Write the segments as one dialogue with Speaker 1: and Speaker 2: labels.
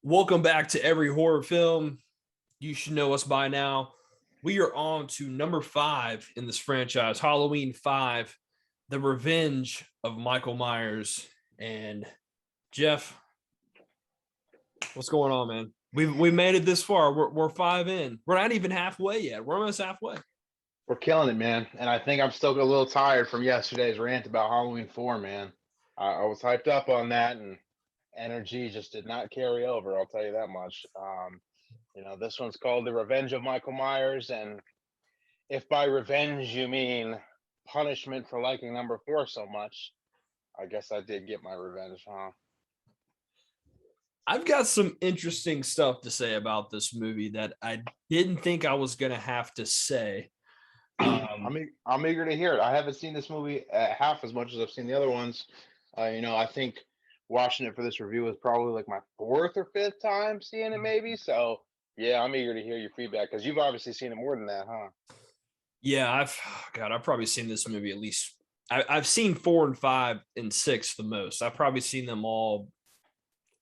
Speaker 1: Welcome back to Every Horror Film. You should know us by now. We are on to number 5 in this franchise, Halloween 5, The Revenge of Michael Myers. And Jeff, what's going on, man? We made it this far. We're 5 in. We're not even halfway yet. We're almost halfway.
Speaker 2: We're killing it, man. And I think I'm still a little tired from yesterday's rant about Halloween 4, man. I was hyped up on that, and energy just did not carry over. I'll tell you that much. This one's called The Revenge of Michael Myers. And if by revenge you mean punishment for liking number 4 so much, I guess I did get my revenge, huh?
Speaker 1: I've got some interesting stuff to say about this movie that I didn't think I was going to have to say.
Speaker 2: I'm eager to hear it. I haven't seen this movie half as much as I've seen the other ones. I think watching it for this review was probably like my fourth or fifth time seeing it, maybe. So yeah, I'm eager to hear your feedback because you've obviously seen it more than that, huh?
Speaker 1: Yeah, I've probably seen this movie at least. I've seen 4 and 5 and 6 the most. I've probably seen them all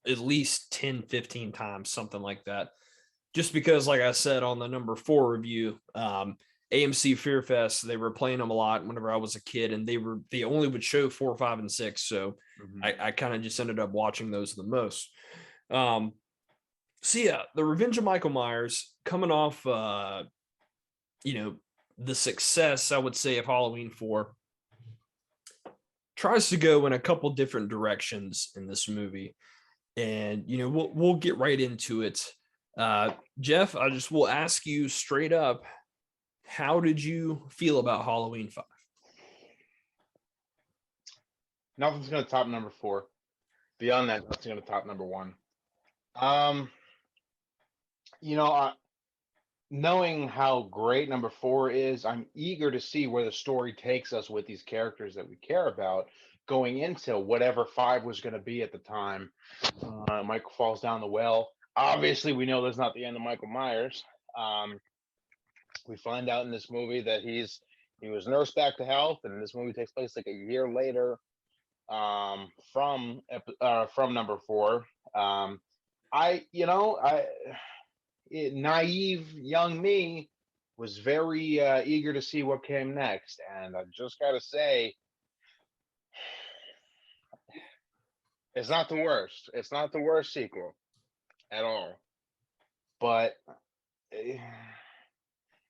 Speaker 1: at least 10, 15 times, something like that. Just because, like I said on the number 4 review, AMC Fear Fest, they were playing them a lot whenever I was a kid, and they only would show 4, 5, and 6. So I kind of just ended up watching those the most. So yeah, The Revenge of Michael Myers coming off the success, I would say, of Halloween 4, tries to go in a couple different directions in this movie. And we'll get right into it. Jeff, I just will ask you straight up, how did you feel about Halloween 5?
Speaker 2: Nothing's gonna top number 4. Beyond that, nothing's gonna top number 1. Um, you know, I, Knowing how great number 4 is, I'm eager to see where the story takes us with these characters that we care about going into whatever 5 was going to be at the time. Michael falls down the well. Obviously, we know that's not the end of Michael Myers. We find out in this movie that he was nursed back to health, and this movie takes place like a year later from number 4. Naive young me was very eager to see what came next, and I just gotta say, it's not the worst. It's not the worst sequel at all, but it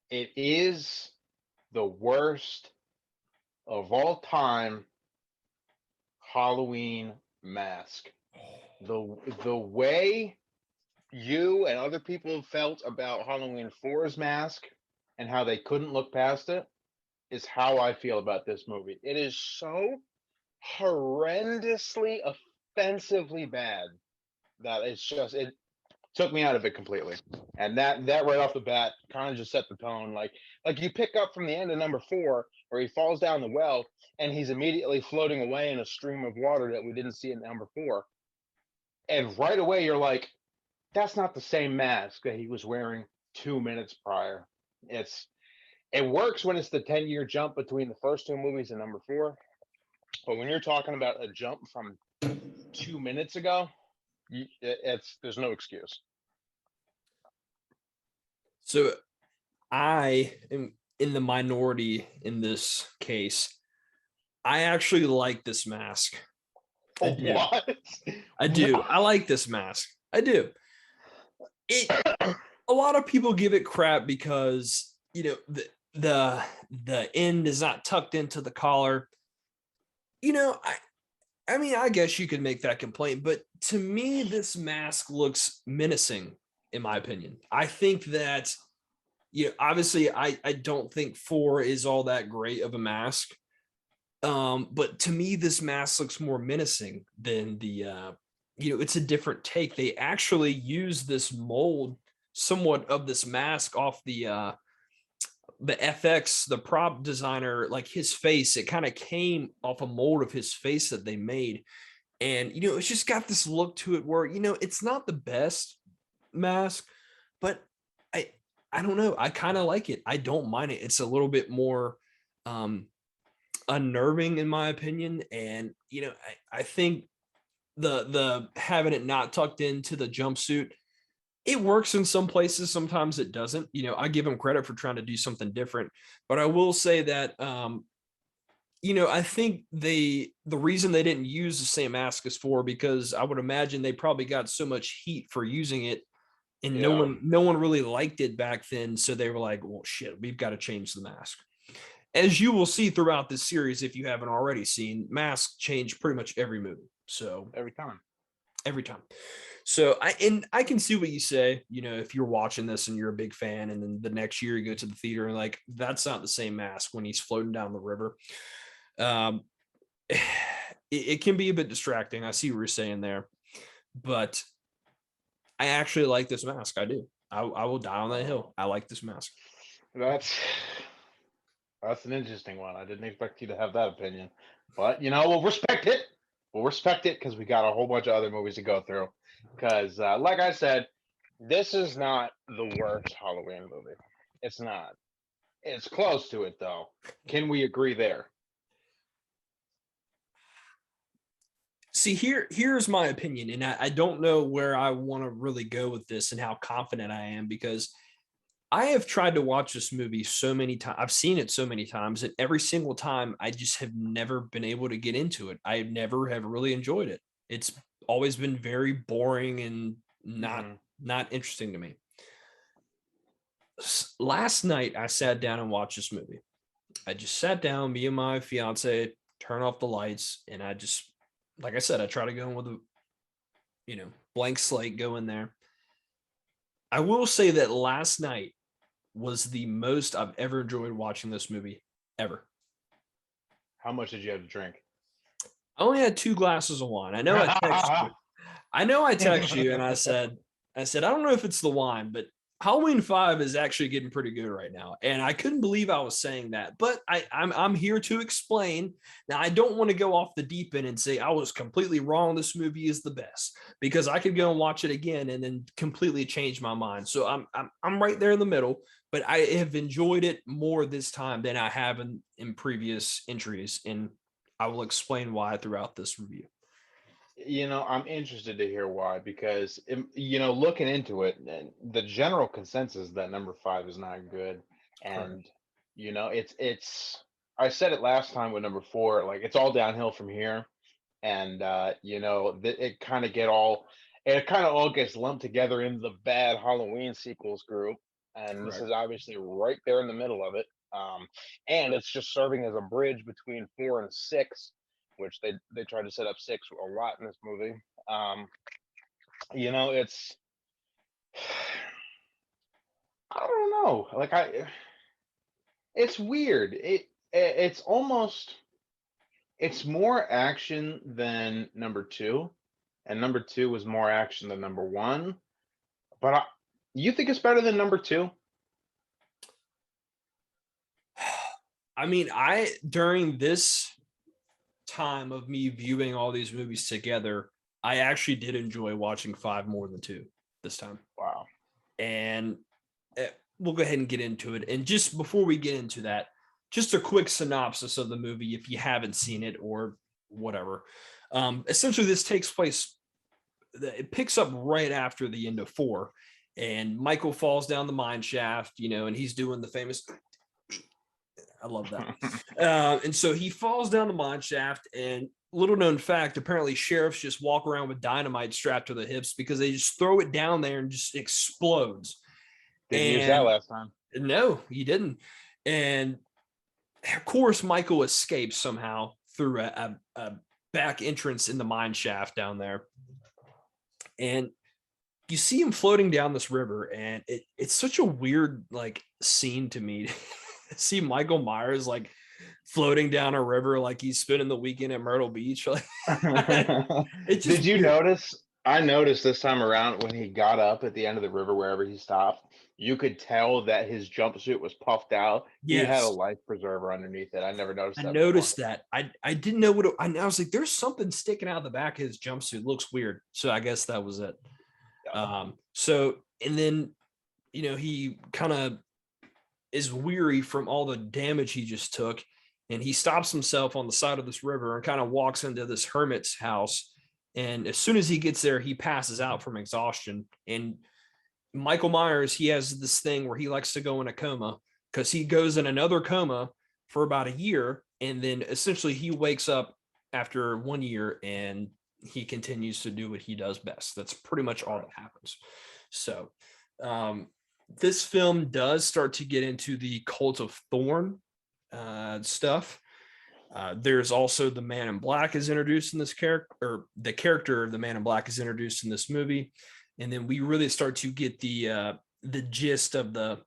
Speaker 2: is the worst of all time Halloween mask. The way you and other people felt about Halloween 4's mask and how they couldn't look past it is how I feel about this movie. It is so horrendously, offensively bad that it took me out of it completely. And that right off the bat kind of just set the tone. Like you pick up from the end of number 4 where he falls down the well and he's immediately floating away in a stream of water that we didn't see in number 4. And right away you're like, that's not the same mask that he was wearing 2 minutes prior. It works when it's the 10-year jump between the first 2 movies and number 4. But when you're talking about a jump from 2 minutes ago, there's no excuse.
Speaker 1: So I am in the minority in this case. I actually like this mask. I do.
Speaker 2: What?
Speaker 1: I do. I like this mask. I do. A lot of people give it crap because the end is not tucked into the collar. I mean, I guess you could make that complaint, but to me, this mask looks menacing, in my opinion. I think that, obviously, I don't think 4 is all that great of a mask. But to me, this mask looks more menacing than it's a different take. They actually use this mold somewhat of this mask off the FX, the prop designer, like his face. It kind of came off a mold of his face that they made. And, it's just got this look to it where, it's not the best mask, but I don't know. I kind of like it. I don't mind it. It's a little bit more unnerving in my opinion. And, I think the having it not tucked into the jumpsuit, it works in some places, sometimes it doesn't. I give him credit for trying to do something different, but I will say that I think the reason they didn't use the same mask as for, because I would imagine they probably got so much heat for using it, and no
Speaker 2: Yeah.
Speaker 1: one really liked it back then, so they were like, well, shit, we've got to change the mask. As you will see throughout this series, if you haven't already seen, masks change pretty much every movie. So
Speaker 2: Every time.
Speaker 1: every time. So I can see what you say, if you're watching this and you're a big fan, and then the next year you go to the theater and like, that's not the same mask when he's floating down the river. Um, it can be a bit distracting. I see what you're saying there, but I actually like this mask. I do. I will die on that hill. I like this mask.
Speaker 2: That's that's an interesting one. I didn't expect you to have that opinion, but we'll respect it. We'll respect it because we got a whole bunch of other movies to go through. Because, like I said, this is not the worst Halloween movie. It's not. It's close to it, though. Can we agree there?
Speaker 1: See, here's my opinion, and I don't know where I want to really go with this and how confident I am, because I have tried to watch this movie so many times. I've seen it so many times, and every single time I just have never been able to get into it. I never have really enjoyed it. It's always been very boring and not interesting to me. Last night I sat down and watched this movie. I just sat down, me and my fiance, turn off the lights, and I just, like I said, I try to go in with a blank slate, go in there. I will say that last night was the most I've ever enjoyed watching this movie ever.
Speaker 2: How much did you have to drink?
Speaker 1: I only had 2 glasses of wine. I know I texted you. And I said, I don't know if it's the wine, but Halloween 5 is actually getting pretty good right now. And I couldn't believe I was saying that, but I'm here to explain. Now, I don't want to go off the deep end and say I was completely wrong. This movie is the best, because I could go and watch it again and then completely change my mind. So I'm right there in the middle, but I have enjoyed it more this time than I have in previous entries. And I will explain why throughout this review.
Speaker 2: I'm interested to hear why, because looking into it, and the general consensus that number 5 is not good,
Speaker 1: Correct.
Speaker 2: and it's. I said it last time with number 4, like it's all downhill from here, and it kind of all gets lumped together in the bad Halloween sequels group, and this
Speaker 1: Correct.
Speaker 2: is obviously right there in the middle of it, and it's just serving as a bridge between 4 and 6, which they try to set up 6 a lot in this movie. It's I don't know, like it's weird. It's almost it's more action than number 2, and number 2 was more action than number 1. But you think it's better than number 2?
Speaker 1: I mean, during this time of me viewing all these movies together, I actually did enjoy watching 5 more than 2 this time.
Speaker 2: Wow.
Speaker 1: And we'll go ahead and get into it. And just before we get into that, just a quick synopsis of the movie if you haven't seen it or whatever. Essentially, this takes place, it picks up right after the end of 4. And Michael falls down the mine shaft, and he's doing the famous, I love that. And so he falls down the mine shaft, and little known fact, apparently sheriffs just walk around with dynamite strapped to the hips because they just throw it down there and just explodes.
Speaker 2: Didn't use that last time.
Speaker 1: No, he didn't. And of course, Michael escapes somehow through a back entrance in the mine shaft down there. And you see him floating down this river, and it's such a weird scene to me. See Michael Myers floating down a river like he's spending the weekend at Myrtle Beach.
Speaker 2: Did you notice? I noticed this time around when he got up at the end of the river, wherever he stopped, you could tell that his jumpsuit was puffed out. He had a life preserver underneath it. I never noticed that.
Speaker 1: I noticed that. I didn't know what I was like, there's something sticking out the back of his jumpsuit. It looks weird. So I guess that was it. So, and then, he kind of is weary from all the damage he just took, and he stops himself on the side of this river and kind of walks into this hermit's house, And as soon as he gets there, he passes out from exhaustion. And Michael Myers, he has this thing where he likes to go in a coma because he goes in another coma for about a year. And then essentially he wakes up after 1 year and he continues to do what he does best. That's pretty much all that happens. So, this film does start to get into the Cult of Thorn stuff. There's also the Man in Black is introduced in this character, or the character of the Man in Black is introduced in this movie, and then we really start to get the gist of the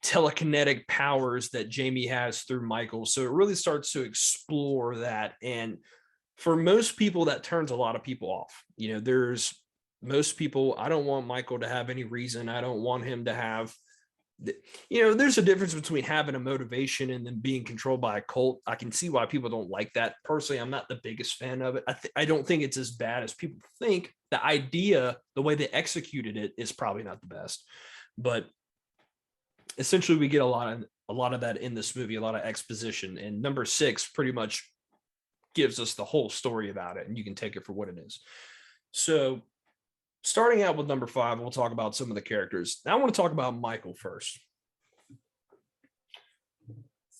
Speaker 1: telekinetic powers that Jamie has through Michael. So it really starts to explore that, and for most people, that turns a lot of people off. There's most people, I don't want Michael to have any reason. I don't want him to have, there's a difference between having a motivation and then being controlled by a cult. I can see why people don't like that. Personally, I'm not the biggest fan of it. I don't think it's as bad as people think. The idea, the way they executed it, is probably not the best. But essentially, we get a lot of that in this movie, a lot of exposition. And number 6 pretty much gives us the whole story about it, and you can take it for what it is. So, starting out with number 5, we'll talk about some of the characters. Now I want to talk about Michael first.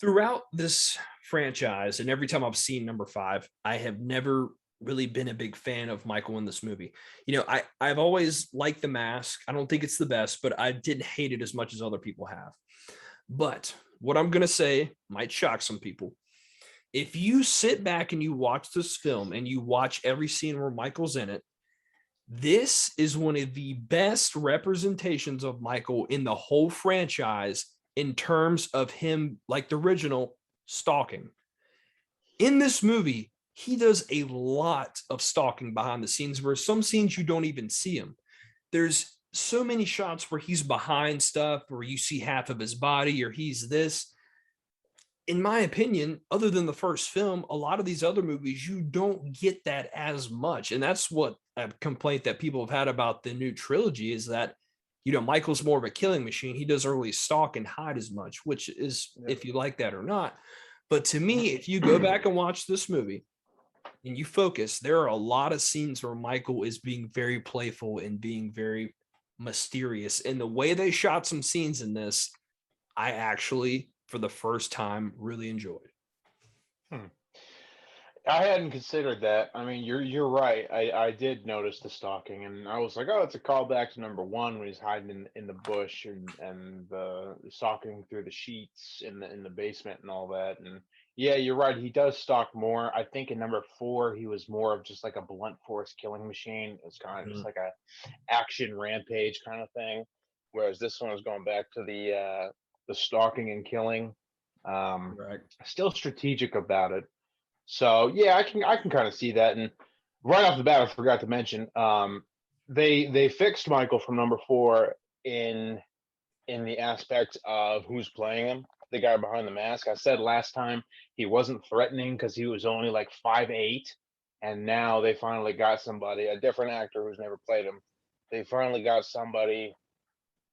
Speaker 1: Throughout this franchise, and every time I've seen number 5, I have never really been a big fan of Michael in this movie. I've always liked The Mask. I don't think it's the best, but I didn't hate it as much as other people have. But what I'm going to say might shock some people. If you sit back and you watch this film and you watch every scene where Michael's in it, this is one of the best representations of Michael in the whole franchise in terms of him, like the original, stalking. In this movie, he does a lot of stalking behind the scenes, where some scenes you don't even see him. There's so many shots where he's behind stuff, where you see half of his body, or he's this. In my opinion, other than the first film, a lot of these other movies, you don't get that as much. And that's what a complaint that people have had about the new trilogy is that, Michael's more of a killing machine. He doesn't really stalk and hide as much, which is if you like that or not. But to me, if you go back and watch this movie and you focus, there are a lot of scenes where Michael is being very playful and being very mysterious. And the way they shot some scenes in this, I actually, for the first time, really enjoyed.
Speaker 2: I hadn't considered that. I mean, you're right. I did notice the stalking, and I was like, oh, it's a callback to number 1 when he's hiding in the bush and the stalking through the sheets in the basement and all that. And yeah, you're right. He does stalk more. I think in number 4 he was more of just like a blunt force killing machine. It was kind of just like a action rampage kind of thing, whereas this one was going back to the stalking and killing.
Speaker 1: Right.
Speaker 2: Still strategic about it. So yeah, I can kind of see that. And right off the bat, I forgot to mention, they fixed Michael from number 4 in the aspect of who's playing him, the guy behind the mask. I said last time he wasn't threatening because he was only like 5'8", and now they finally got somebody, a different actor who's never played him. They finally got somebody,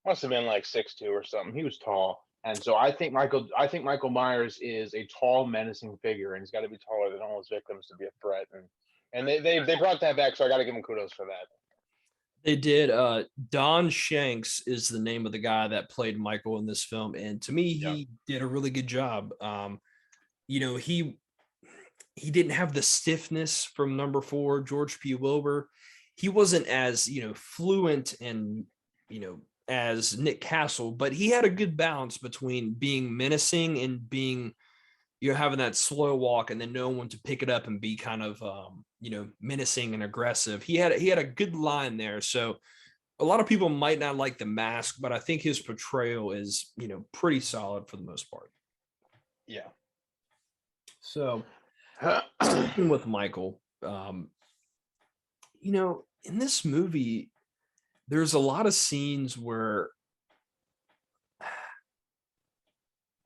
Speaker 2: must have been like 6'2" or something. He was tall. And so I think Michael Myers is a tall, menacing figure, and he's got to be taller than all his victims to be a threat. And they brought that back, so I got to give them kudos for that.
Speaker 1: They did. Don Shanks is the name of the guy that played Michael in this film, and to me, he did a really good job. He didn't have the stiffness from number 4, George P. Wilbur. He wasn't as fluent and as Nick Castle, but he had a good balance between being menacing and being, having that slow walk and then knowing when to pick it up and be kind of, menacing and aggressive. He had a good line there. So a lot of people might not like The Mask, but I think his portrayal is, pretty solid for the most part.
Speaker 2: Yeah.
Speaker 1: So sticking with Michael, in this movie, there's a lot of scenes where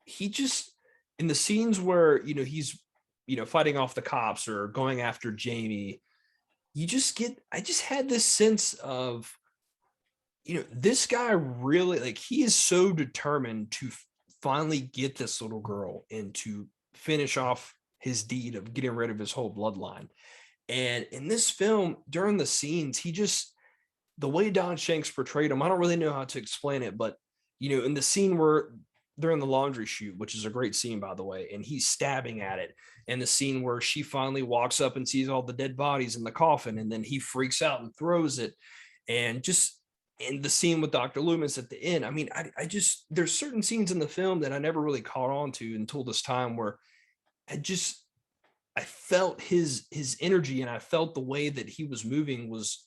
Speaker 1: he just, in the scenes where, he's, fighting off the cops or going after Jamie, I just had this sense of, this guy really, like, he is so determined to finally get this little girl and to finish off his deed of getting rid of his whole bloodline. And in this film, during the scenes, the way Don Shanks portrayed him, I don't really know how to explain it, but in the scene where they're in the laundry chute, which is a great scene, by the way, and he's stabbing at it, and the scene where she finally walks up and sees all the dead bodies in the coffin, and then he freaks out and throws it, and just in the scene with Dr. Loomis at the end. I mean, I just there's certain scenes in the film that I never really caught on to until this time where I just I felt his energy and I felt the way that he was moving was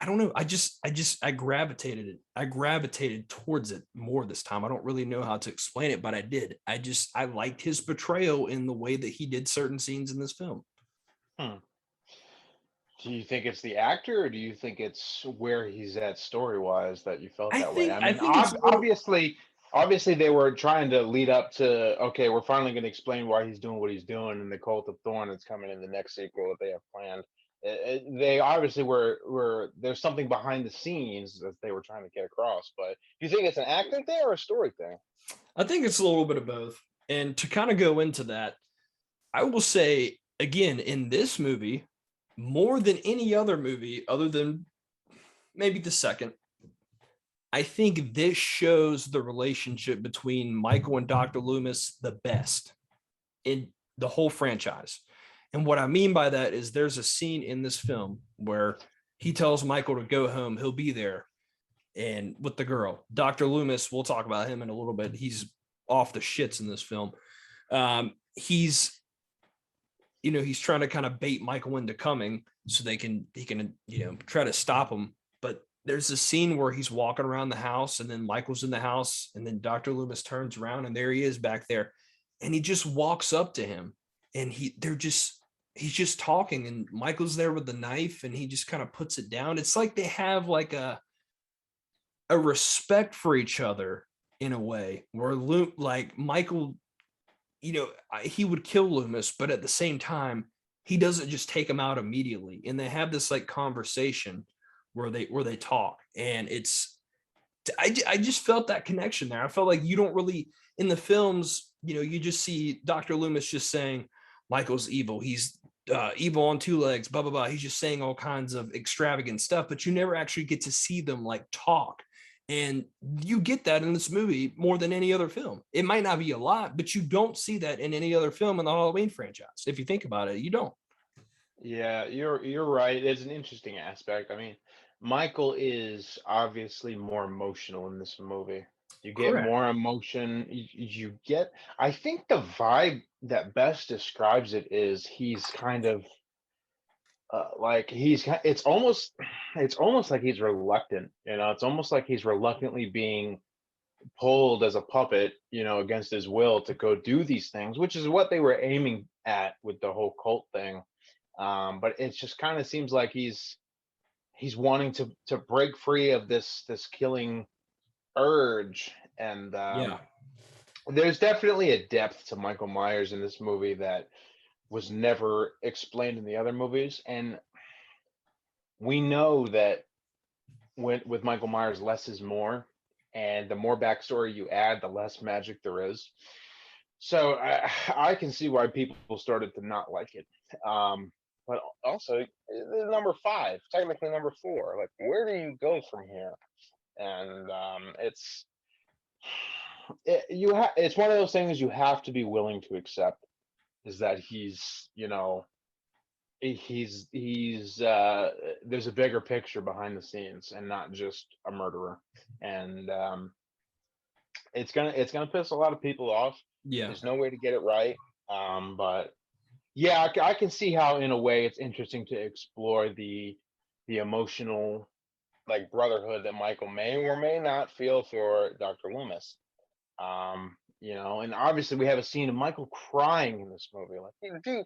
Speaker 1: I don't know. I gravitated it. I gravitated towards it more this time. I don't really know how to explain it, but I did. I liked his portrayal in the way that he did certain scenes in this film.
Speaker 2: Hmm. Do you think it's the actor, or do you think it's where he's at story wise that you felt that way? I
Speaker 1: I
Speaker 2: mean,
Speaker 1: think it's a little
Speaker 2: obviously they were trying to lead up to, okay, we're finally going to explain why he's doing what he's doing in the Cult of Thorn that's coming in the next sequel that they have planned. They obviously were there's something behind the scenes that they were trying to get across. But do you think it's an acting thing or a story thing?
Speaker 1: I think it's a little bit of both. And to kind of go into that, I will say again in this movie, more than any other movie, other than maybe the second, I think this shows the relationship between Michael and Dr. Loomis the best in the whole franchise. And what I mean by that is there's a scene in this film where he tells Michael to go home, he'll be there. And with the girl, Dr. Loomis, we'll talk about him in a little bit. He's off the shits in this film. He's he's trying to kind of bait Michael into coming so he can try to stop him. But there's a scene where he's walking around the house and then Michael's in the house and then Dr. Loomis turns around and there he is back there. And he just walks up to him and he's just talking and Michael's there with the knife and he just kind of puts it down. It's like they have like a respect for each other in a way where like Michael, he would kill Loomis, but at the same time, he doesn't just take him out immediately. And they have this like conversation where they talk, and I just felt that connection there. I felt like you don't really in the films, you just see Dr. Loomis just saying Michael's evil. He's evil on two legs, blah blah blah. He's just saying all kinds of extravagant stuff, but you never actually get to see them like talk. And you get that in this movie more than any other film. It might not be a lot, but you don't see that in any other film in the Halloween franchise. If you think about it, you don't.
Speaker 2: Yeah, you're right. It's an interesting aspect. I mean, Michael is obviously more emotional in this movie. You get
Speaker 1: Correct.
Speaker 2: more emotion. You get, I think the vibe that best describes it is he's kind of like it's almost like he's reluctant, it's almost like he's reluctantly being pulled as a puppet, against his will to go do these things, which is what they were aiming at with the whole cult thing. But it just kind of seems like he's wanting to break free of this killing urge. And
Speaker 1: Yeah.
Speaker 2: there's definitely a depth to Michael Myers in this movie that was never explained in the other movies. And we know that with Michael Myers, less is more, and the more backstory you add, the less magic there is. So I can see why people started to not like it. But also, number five, technically number four. Like, where do you go from here? And it's one of those things you have to be willing to accept, is that he's there's a bigger picture behind the scenes and not just a murderer. And it's gonna piss a lot of people off.
Speaker 1: Yeah.
Speaker 2: There's no way to get it right. But yeah, I can see how in a way it's interesting to explore the emotional, like, brotherhood that Michael may or may not feel for Dr. Loomis. And obviously we have a scene of Michael crying in this movie. Like, dude,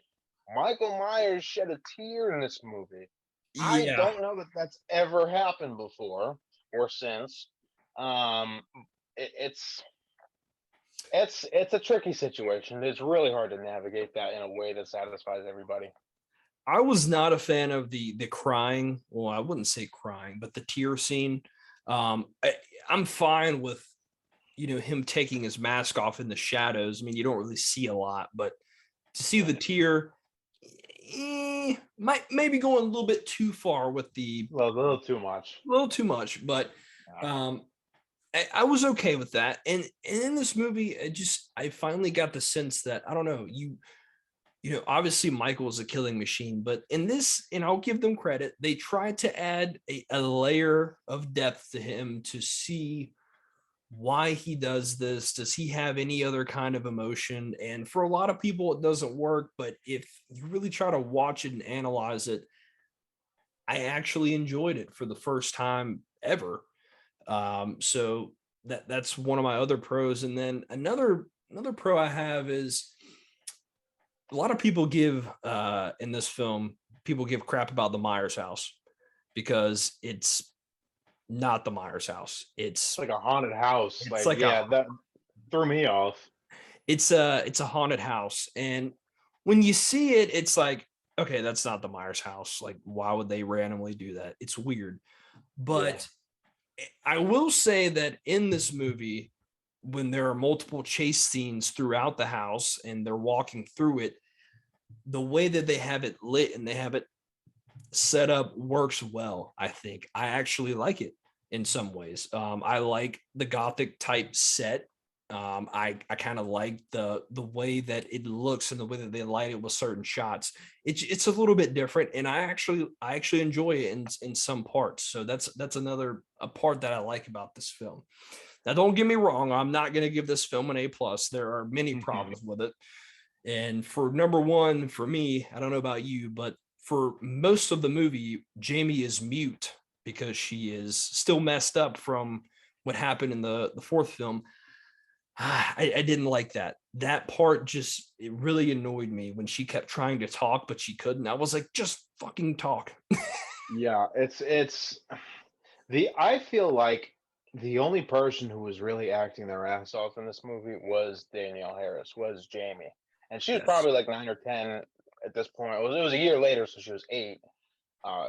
Speaker 2: Michael Myers shed a tear in this movie. I
Speaker 1: Yeah.
Speaker 2: don't know that that's ever happened before or since. Um, it's it's a tricky situation. It's really hard to navigate that in a way that satisfies everybody.
Speaker 1: I was not a fan of the crying. Well, I wouldn't say crying, but the tear scene. I'm fine with him taking his mask off in the shadows. I mean, you don't really see a lot, but to see the tear, might maybe going a little bit too far with the
Speaker 2: Well, a little too much.
Speaker 1: a little too much, but um, I was okay with that. And in this movie, I finally got the sense that I don't know obviously Michael is a killing machine, but in this, and I'll give them credit, they tried to add a layer of depth to him to see why he does this. Does he have any other kind of emotion? And for a lot of people, it doesn't work. But if you really try to watch it and analyze it, I actually enjoyed it for the first time ever. So that's one of my other pros. And then another pro I have is a lot of people give in this film, people give crap about the Myers house because it's not the Myers house.
Speaker 2: It's like a haunted house.
Speaker 1: It's
Speaker 2: Like,
Speaker 1: like a
Speaker 2: yeah, that threw me off.
Speaker 1: it's a haunted house. And when you see it, it's like, okay, that's not the Myers house. Like, why would they randomly do that? It's weird. But I will say that in this movie, when there are multiple chase scenes throughout the house and they're walking through it, the way that they have it lit and they have it set up works well. I think I actually like it in some ways. I like the gothic type set. I kind of like the way that it looks and the way that they light it with certain shots. It's a little bit different, and I actually enjoy it in some parts. So that's another a part that I like about this film. Now, don't get me wrong, I'm not going to give this film an A+. There are many problems with it. And for number one, for me, I don't know about you, but for most of the movie, Jamie is mute because she is still messed up from what happened in the fourth film. I didn't like that. That part just, it really annoyed me when she kept trying to talk, but she couldn't. I was like, just fucking talk.
Speaker 2: Yeah, it's I feel like the only person who was really acting their ass off in this movie was Danielle Harris, was Jamie. And she was
Speaker 1: Yes.
Speaker 2: probably like 9 or 10 at this point. It was a year later, so she was 8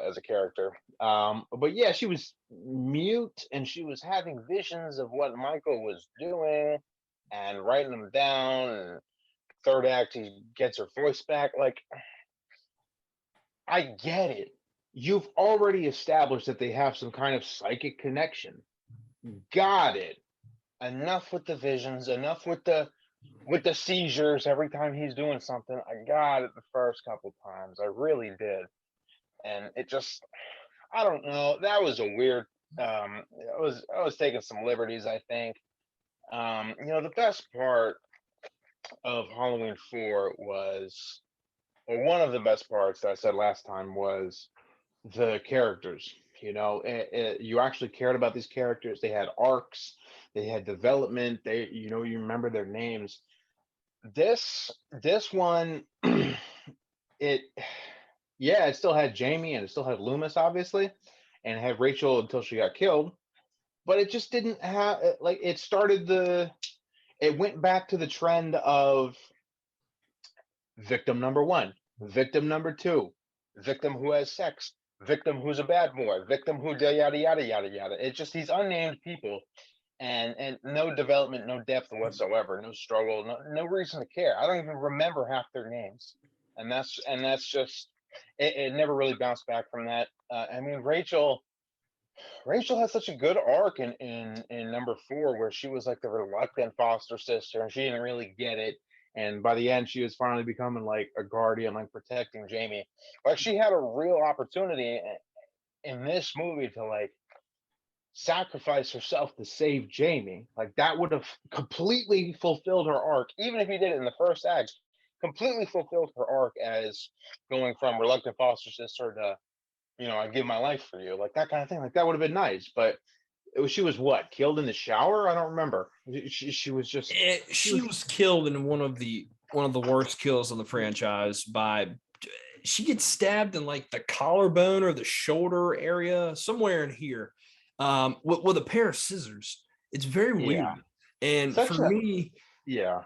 Speaker 2: as a character. But yeah, she was mute and she was having visions of what Michael was doing and writing them down. And third act, he gets her voice back. Like, I get it. You've already established that they have some kind of psychic connection. Got it. Enough with the visions, enough with the seizures every time he's doing something. I got it the first couple times. I really did. And it just, I don't know. That was a weird I was taking some liberties, I think. The best part of Halloween 4 was, or one of the best parts that I said last time, was the characters. You actually cared about these characters. They had arcs, they had development. You remember their names. This one, it yeah, it still had Jamie and it still had Loomis, obviously, and it had Rachel until she got killed. But it just didn't have like it went back to the trend of victim number one, victim number two, victim who has sex, victim who's a bad boy, victim who yada yada yada yada. It's just these unnamed people, and no development, no depth whatsoever, no struggle, no reason to care. I don't even remember half their names, and that's just it. Never really bounced back from that. I mean, Rachel had such a good arc in number 4, where she was like the reluctant foster sister and she didn't really get it. And by the end, she was finally becoming like a guardian, like protecting Jamie. Like, she had a real opportunity in this movie to like sacrifice herself to save Jamie. Like, that would have completely fulfilled her arc, even if you did it in the first act. Completely fulfilled her arc as going from reluctant foster sister to, I give my life for you, like that kind of thing. Like, that would have been nice, but she was what, killed in the shower? I don't remember. She was just
Speaker 1: She was killed in one of the worst kills in the franchise by, she gets stabbed in like the collarbone or the shoulder area, somewhere in here, with a pair of scissors. It's very weird.
Speaker 2: yeah,
Speaker 1: And
Speaker 2: such
Speaker 1: for
Speaker 2: a
Speaker 1: me,
Speaker 2: yeah.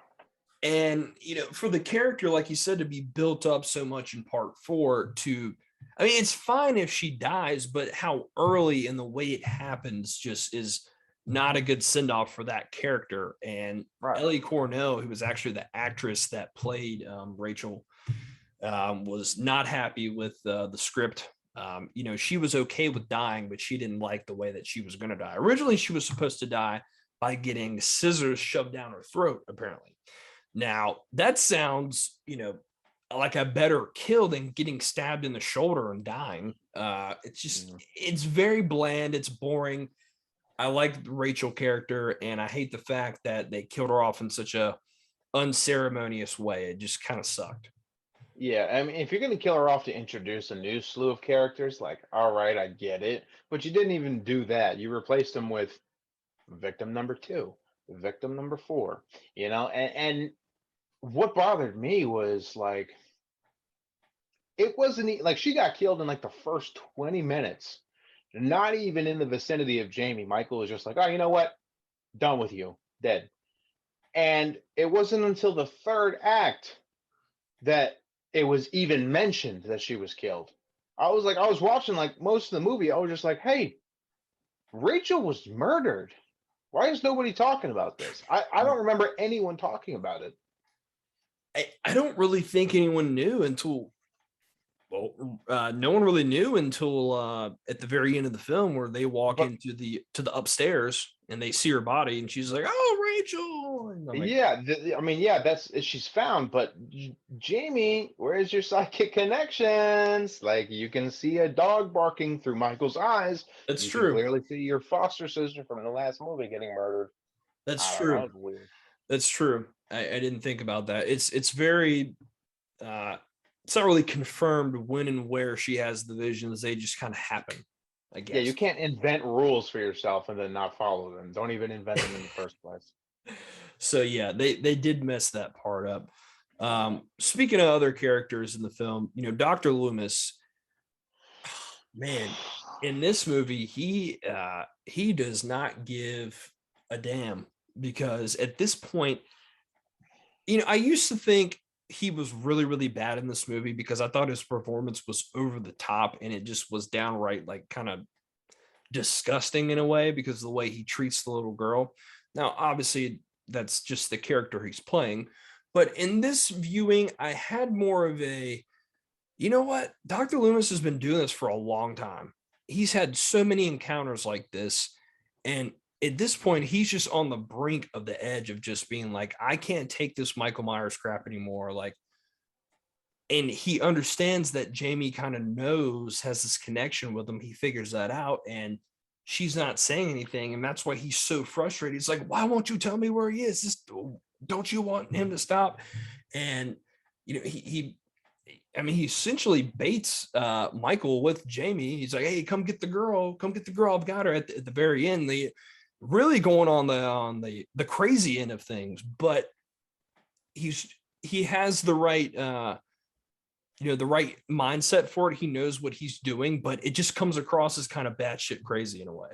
Speaker 1: and for the character, like you said, to be built up so much in part 4 to, I mean, it's fine if she dies, but how early and the way it happens just is not a good send off for that character. And
Speaker 2: Right.
Speaker 1: Ellie Cornell, who was actually the actress that played Rachel, was not happy with the script. She was okay with dying, but she didn't like the way that she was going to die. Originally, she was supposed to die by getting scissors shoved down her throat, apparently. Now, that sounds, like a better kill than getting stabbed in the shoulder and dying. It's very bland. It's boring. I like the Rachel character, and I hate the fact that they killed her off in such a unceremonious way. It just kind of sucked.
Speaker 2: Yeah, I mean, if you're gonna kill her off to introduce a new slew of characters, like, all right, I get it, but you didn't even do that. You replaced them with victim number two, victim number four, and what bothered me was like it wasn't like she got killed in like the first 20 minutes, not even in the vicinity of Jamie. Michael was just like, oh, you know what? Done with you, dead. And it wasn't until the third act that it was even mentioned that she was killed. I was watching like most of the movie. I was just like, hey, Rachel was murdered. Why is nobody talking about this? I don't remember anyone talking about it.
Speaker 1: I don't really think anyone knew until no one really knew until at the very end of the film where they walk
Speaker 2: But
Speaker 1: into the upstairs and they see her body and she's like, "Oh, Rachel!" And I'm like,
Speaker 2: yeah, I mean, yeah, that's she's found. But Jamie, where's your psychic connections? Like you can see a dog barking through Michael's eyes.
Speaker 1: "That's
Speaker 2: You can
Speaker 1: true.
Speaker 2: clearly see your foster sister from the last movie getting murdered.
Speaker 1: That's
Speaker 2: I don't know.
Speaker 1: true.
Speaker 2: It's weird.
Speaker 1: That's true." I didn't think about that. It's very uh, it's not really confirmed when and where she has the visions. They just kind of happen, I
Speaker 2: Yeah, you
Speaker 1: guess.
Speaker 2: can't invent rules for yourself and then not follow them. Don't even invent them in the first place.
Speaker 1: So yeah, they did mess that part up. Speaking of other characters in the film, Dr. Loomis, man, in this movie, he does not give a damn because at this point, I used to think he was really, really bad in this movie because I thought his performance was over the top and it just was downright like kind of disgusting in a way because of the way he treats the little girl. Now, obviously, that's just the character he's playing. But in this viewing, I had more of a, you know what? Dr. Loomis has been doing this for a long time. He's had so many encounters like this. And at this point, he's just on the brink of the edge of just being like, I can't take this Michael Myers crap anymore. Like, and he understands that Jamie kind of knows, has this connection with him. He figures that out, and she's not saying anything, and that's why he's so frustrated. He's like, "Why won't you tell me where he is? Don't you want him to stop?" And he essentially baits Michael with Jamie. He's like, "Hey, come get the girl. Come get the girl. I've got her." At the very end, the really going on the crazy end of things, but he has the right the right mindset for it. He knows what he's doing, but it just comes across as kind of batshit crazy in a way.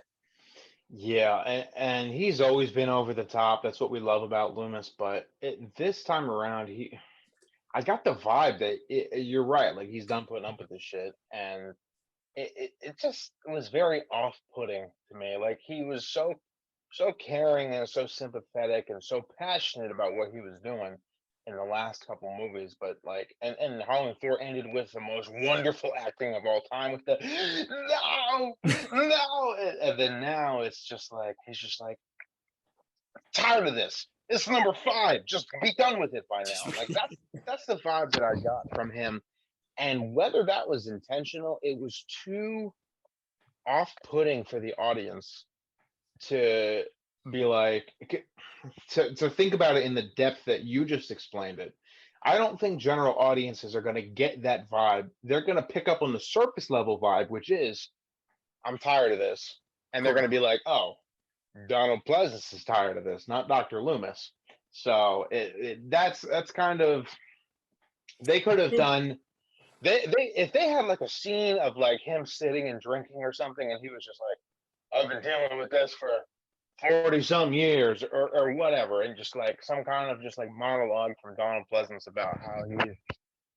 Speaker 2: Yeah, and he's always been over the top. That's what we love about Loomis. But this time around, I got the vibe that you're right. Like he's done putting up with this shit, and it just was very off-putting to me. Like he was so caring and so sympathetic and so passionate about what he was doing in the last couple movies, but like and Halloween 4 ended with the most wonderful acting of all time with the no, no, and then now it's just like he's just like tired of this. It's number five. Just be done with it by now. Like that's the vibe that I got from him. And whether that was intentional, it was too off-putting for the audience to be like to think about it in the depth that you just explained it. I don't think general audiences are going to get that vibe. They're going to pick up on the surface level vibe, which is I'm tired of this, and they're going to
Speaker 1: Correct.
Speaker 2: be like, oh, Donald Pleasance is tired of this, not Dr. Loomis. So that's kind of they could have done they if they had like a scene of like him sitting and drinking or something, and he was just like, I've been dealing with this for 40 some years or whatever, and just like some kind of just like monologue from Donald Pleasance about how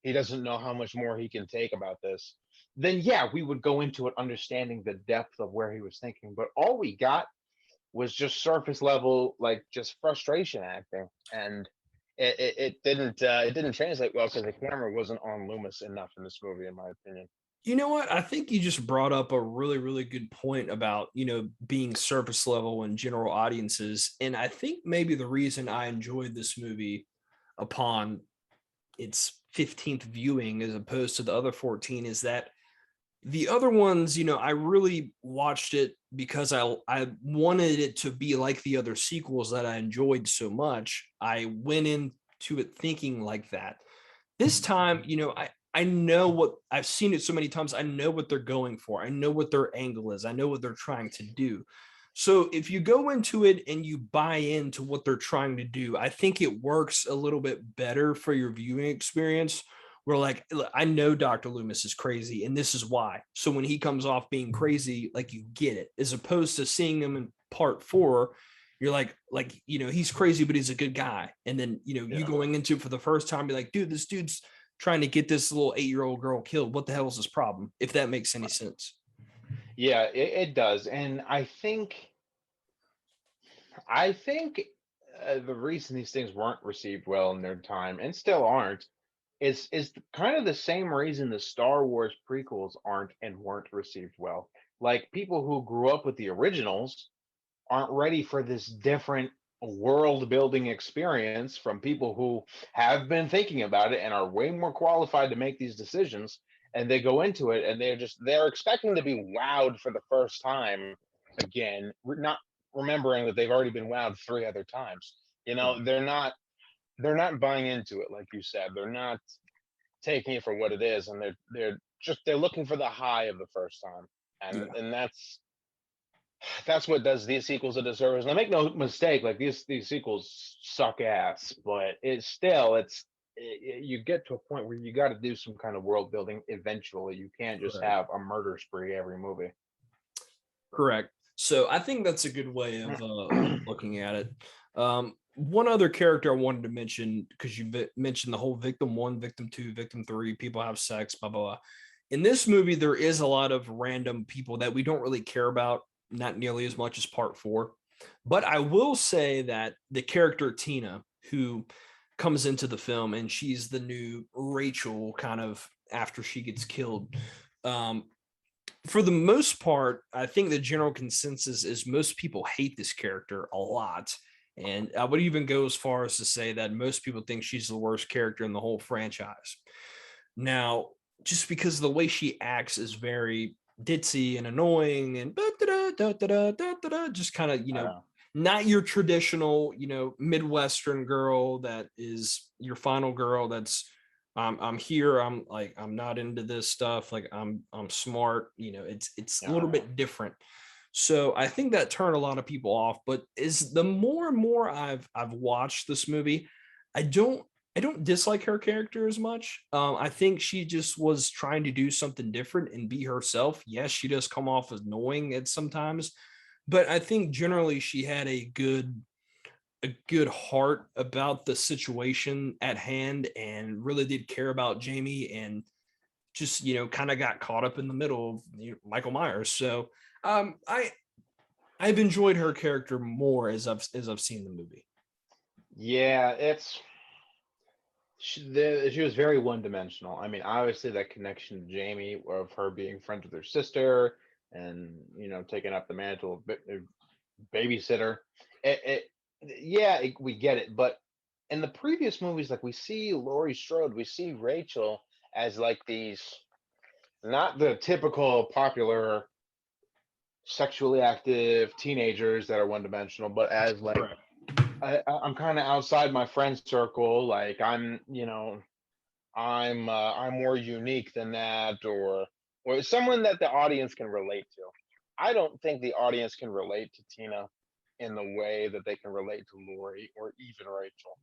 Speaker 2: he doesn't know how much more he can take about this, then yeah, we would go into it understanding the depth of where he was thinking. But all we got was just surface level, like just frustration acting. And it didn't translate well because the camera wasn't on Loomis enough in this movie, in my opinion.
Speaker 1: You know what? I think you just brought up a really, really good point about, being surface level and general audiences. And I think maybe the reason I enjoyed this movie upon its 15th viewing as opposed to the other 14 is that the other ones, I really watched it because I wanted it to be like the other sequels that I enjoyed so much. I went into it thinking like that. This time, I know what I've seen it so many times. I know what they're going for. I know what their angle is. I know what they're trying to do. So if you go into it and you buy into what they're trying to do, I think it works a little bit better for your viewing experience. Where like I know Dr. Loomis is crazy and this is why. So when he comes off being crazy, like you get it, as opposed to seeing him in part 4, you're like he's crazy, but he's a good guy. And then you
Speaker 2: Yeah.
Speaker 1: going into it for the first time, be like, dude, this dude's trying to get this little 8-year-old girl killed. What the hell is his problem? If that makes any sense.
Speaker 2: Yeah, it does. And I think the reason these things weren't received well in their time and still aren't is kind of the same reason the Star Wars prequels aren't and weren't received well. Like people who grew up with the originals aren't ready for this different world building experience from people who have been thinking about it and are way more qualified to make these decisions, and they go into it and they're expecting to be wowed for the first time again, not remembering that they've already been wowed 3 other times.
Speaker 1: Right.
Speaker 2: They're not buying into it, like you said. They're not taking it for what it is, and they're looking for the high of the first time. and
Speaker 1: Yeah.
Speaker 2: and that's what does these sequels a disservice. And I make no mistake, like these sequels suck ass, but you get to a point where you got to do some kind of world building eventually. You can't just
Speaker 1: Correct.
Speaker 2: have a murder spree every movie.
Speaker 1: Correct. So I think that's a good way of looking at it. One other character I wanted to mention because you mentioned the whole victim 1, victim 2, victim 3, people have sex, blah blah blah. In this movie, there is a lot of random people that we don't really care about, not nearly as much as part 4. But I will say that the character Tina, who comes into the film and she's the new Rachel, kind of after she gets killed. Um, for the most part, I think the general consensus is most people hate this character a lot. And I would even go as far as to say that most people think she's the worst character in the whole franchise. Now, just because the way she acts is very ditzy and annoying and just kind of,
Speaker 2: I know.
Speaker 1: not your traditional, Midwestern girl that is your final girl that's I'm here. I'm not into this stuff. Like I'm smart. It's a
Speaker 2: Yeah, I
Speaker 1: little
Speaker 2: know.
Speaker 1: bit different. So I think that turned a lot of people off. But is the more and more I've watched this movie, I don't I don't dislike her character as much. I think she just was trying to do something different and be herself. Yes, she does come off as annoying at sometimes, but I think generally she had a good heart about the situation at hand and really did care about Jamie and just kind of got caught up in the middle of Michael Myers. So I've enjoyed her character more as I've seen the movie.
Speaker 2: Yeah, she was very one dimensional. I mean, obviously that connection to Jamie of her being friends with her sister and taking up the mantle of babysitter. It yeah, we get it. But in the previous movies, like we see Laurie Strode, we see Rachel as like these, not the typical popular sexually active teenagers that are one dimensional, but as like
Speaker 1: Correct.
Speaker 2: I'm kind of outside my friend circle. Like I'm more unique than that, or someone that the audience can relate to. I don't think the audience can relate to Tina in the way that they can relate to Lori or even Rachel.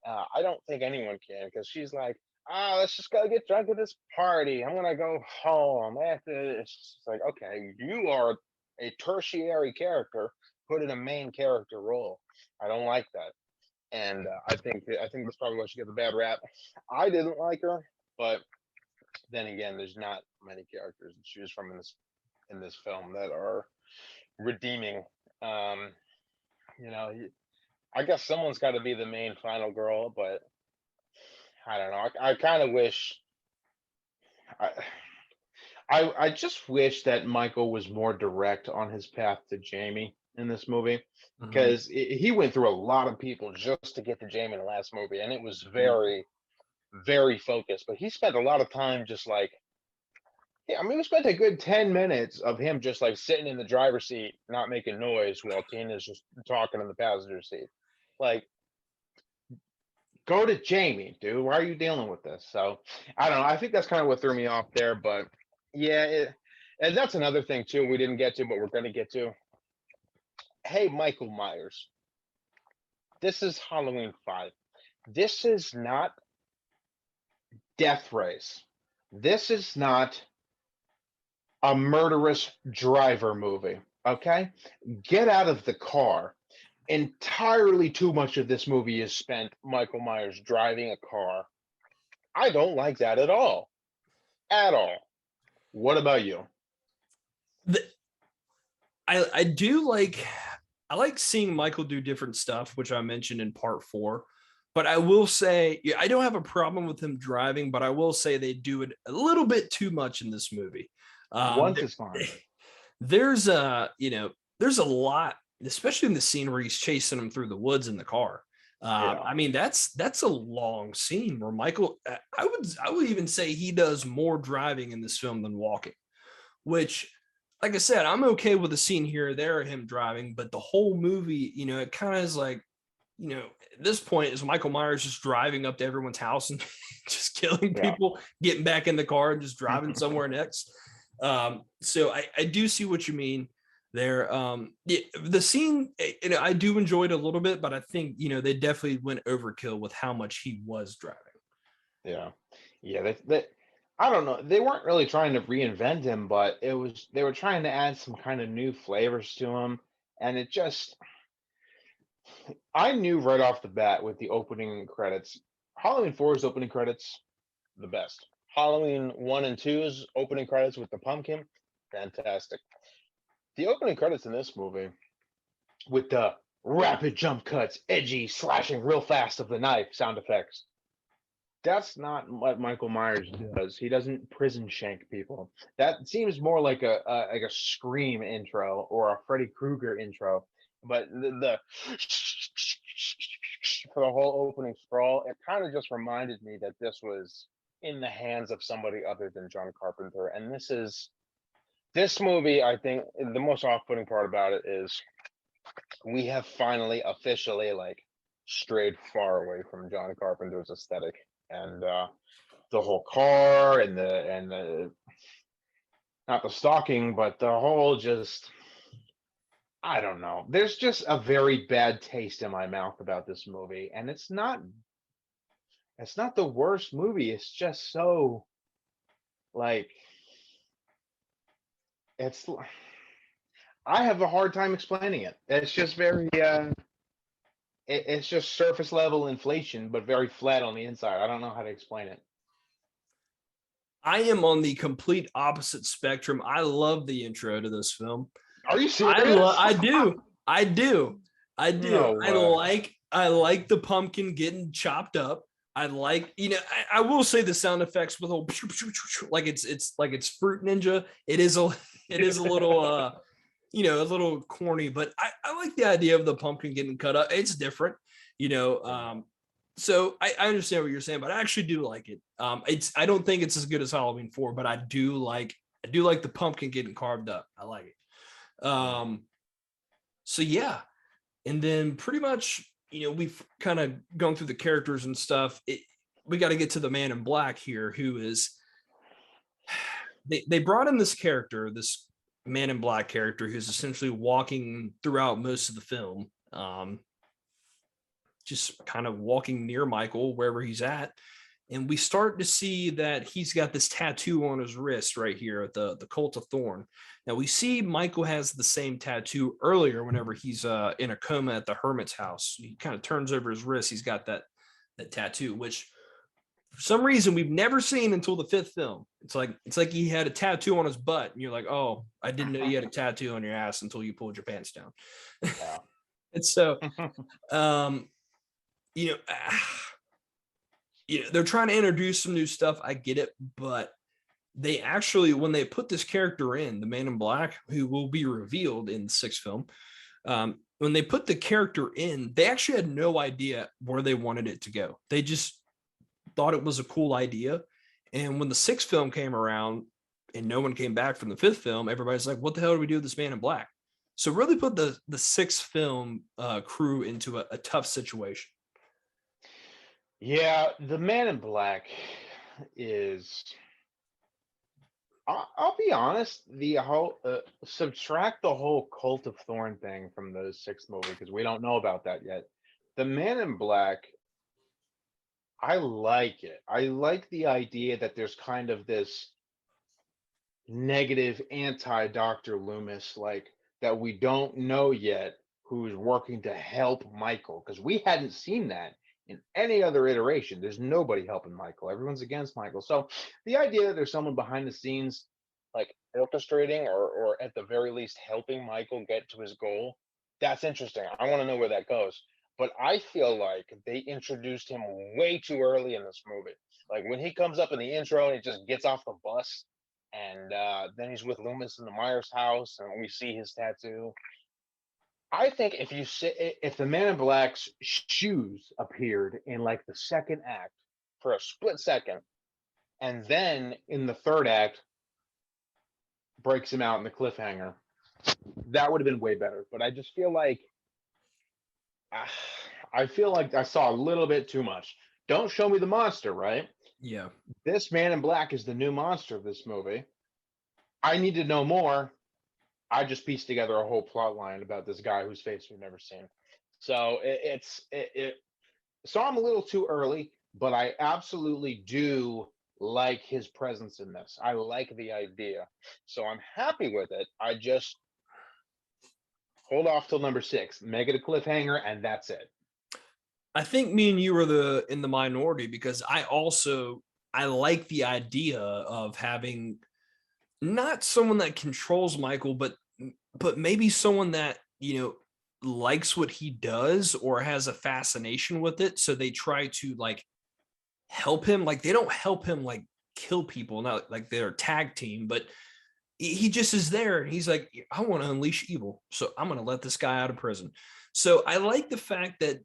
Speaker 2: I don't think anyone can, because she's like, let's just go get drunk at this party. I'm gonna go home after this. It's like, okay, you are a tertiary character put in a main character role. I don't like that, and I think that's probably why she gets a bad rap. I didn't like her, but then again, there's not many characters to choose from in this film that are redeeming. Um, you know, I guess someone's got to be the main final girl, but I don't know. I kind of wish. I, I just wish that Michael was more direct on his path to Jamie in this movie,
Speaker 1: Mhm.
Speaker 2: because he went through a lot of people just to get to Jamie in the last movie, and it was
Speaker 1: Mhm.
Speaker 2: very focused. But he spent a lot of time just like, yeah, I mean, we spent a good 10 minutes of him just like sitting in the driver's seat, not making noise, while Tina's just talking in the passenger seat. Like, go to Jamie, dude. Why are you dealing with this? So I don't know. I think that's kind of what threw me off there. But yeah, and that's another thing too we didn't get to, but we're gonna get to. Hey, Michael Myers, this is Halloween 5. This is not Death Race. This is not a murderous driver movie. Okay, get out of the car. Entirely too much of this movie is spent Michael Myers driving a car. I don't like that at all. At all. What about you?
Speaker 1: The, I do like I like seeing Michael do different stuff, which I mentioned in part 4. But I will say, yeah, I don't have a problem with him driving, but I will say they do it a little bit too much in this movie.
Speaker 2: Once is
Speaker 1: There,
Speaker 2: fine.
Speaker 1: there's a, there's a lot, especially in the scene where he's chasing him through the woods in the car.
Speaker 2: Yeah.
Speaker 1: I mean, that's a long scene where Michael, I would even say he does more driving in this film than walking, which, like I said, I'm okay with a scene here or there of him driving, but the whole movie, it kind of is like, at this point is Michael Myers just driving up to everyone's house and just killing
Speaker 2: Yeah.
Speaker 1: people, getting back in the car and just driving somewhere next. So I do see what you mean there. The scene, I do enjoy it a little bit, but I think, they definitely went overkill with how much he was driving.
Speaker 2: Yeah. Yeah. I don't know. They weren't really trying to reinvent him, but they were trying to add some kind of new flavors to him. And it just, I knew right off the bat with the opening credits, Halloween 4's opening credits, the best. Halloween 1 and 2's opening credits with the pumpkin, fantastic. The opening credits in this movie with the rapid jump cuts, edgy, slashing real fast of the knife sound effects. That's not what Michael Myers does. He doesn't prison shank people. That seems more like a Scream intro or a Freddy Krueger intro. But the for the whole opening scroll, it kind of just reminded me that this was in the hands of somebody other than John Carpenter. And this movie, I think the most off-putting part about it is we have finally officially like strayed far away from John Carpenter's aesthetic, and the whole car and the not the stalking, but the whole just, I don't know. There's just a very bad taste in my mouth about this movie, and it's not the worst movie. It's just so like it's. I have a hard time explaining it. It's just very it's just surface level inflation, but very flat on the inside. I don't know how to explain it.
Speaker 1: I am on the complete opposite spectrum. I love the intro to this film.
Speaker 2: Are you serious?
Speaker 1: I do. I do. I do.
Speaker 2: No way.
Speaker 1: I like the pumpkin getting chopped up. I like, I will say the sound effects with a like it's like it's Fruit Ninja. It is a little a little corny, but I like the idea of the pumpkin getting cut up. It's different, you know. So I understand what you're saying, but I actually do like it. I don't think it's as good as Halloween 4, but I do like the pumpkin getting carved up. I like it. So yeah, and then pretty much, we've kind of gone through the characters and stuff. We got to get to the Man in Black here, who is they brought in this character, this Man in Black character, who's essentially walking throughout most of the film, just kind of walking near Michael wherever he's at. And we start to see that he's got this tattoo on his wrist right here at the Cult of Thorn. Now we see Michael has the same tattoo earlier whenever he's in a coma at the hermit's house. He kind of turns over his wrist. He's got that tattoo, which for some reason we've never seen until the 5th film. It's like he had a tattoo on his butt, and you're like, oh, I didn't know you had a tattoo on your ass until you pulled your pants down.
Speaker 2: Yeah.
Speaker 1: And so, um, you know, they're trying to introduce some new stuff. I get it, but they actually, when they put this character in, the Man in Black, who will be revealed in the sixth film, when they put the character in, they actually had no idea where they wanted it to go. They just thought it was a cool idea. And when the sixth film came around and no one came back from the fifth film, everybody's like, what the hell do we do with this Man in Black? So really put the sixth film crew into a tough situation.
Speaker 2: Yeah, the Man in Black is. I'll be honest. The whole subtract the whole Cult of Thorn thing from the sixth movie because we don't know about that yet. The Man in Black, I like it. I like the idea that there's kind of this negative anti Dr. Loomis, like that we don't know yet who's working to help Michael because we hadn't seen that in any other iteration. There's nobody helping Michael. Everyone's against Michael. So the idea that there's someone behind the scenes, like orchestrating or at the very least helping Michael get to his goal, that's interesting. I want to know where that goes. But I feel like they introduced him way too early in this movie. Like when he comes up in the intro and he just gets off the bus and then he's with Loomis in the Myers house, and we see his tattoo. I think if the Man in Black's shoes appeared in like the second act for a split second, and then in the third act breaks him out in the cliffhanger, that would have been way better. But I just feel like ah, I feel like I saw a little bit too much. Don't show me the monster, right?
Speaker 1: Yeah.
Speaker 2: This Man in Black is the new monster of this movie. I need to know more. I just pieced together a whole plot line about this guy whose face we've never seen. So so I'm a little too early, but I absolutely do like his presence in this. I like the idea. So I'm happy with it. I just hold off till number 6, make it a cliffhanger, and that's it.
Speaker 1: I think me and you are in the minority because I like the idea of having not someone that controls Michael, but maybe someone that, likes what he does or has a fascination with it. So they try to like help him. Like they don't help him like kill people, not like they're a tag team, but he just is there and he's like, I want to unleash evil. So I'm going to let this guy out of prison. So I like the fact that,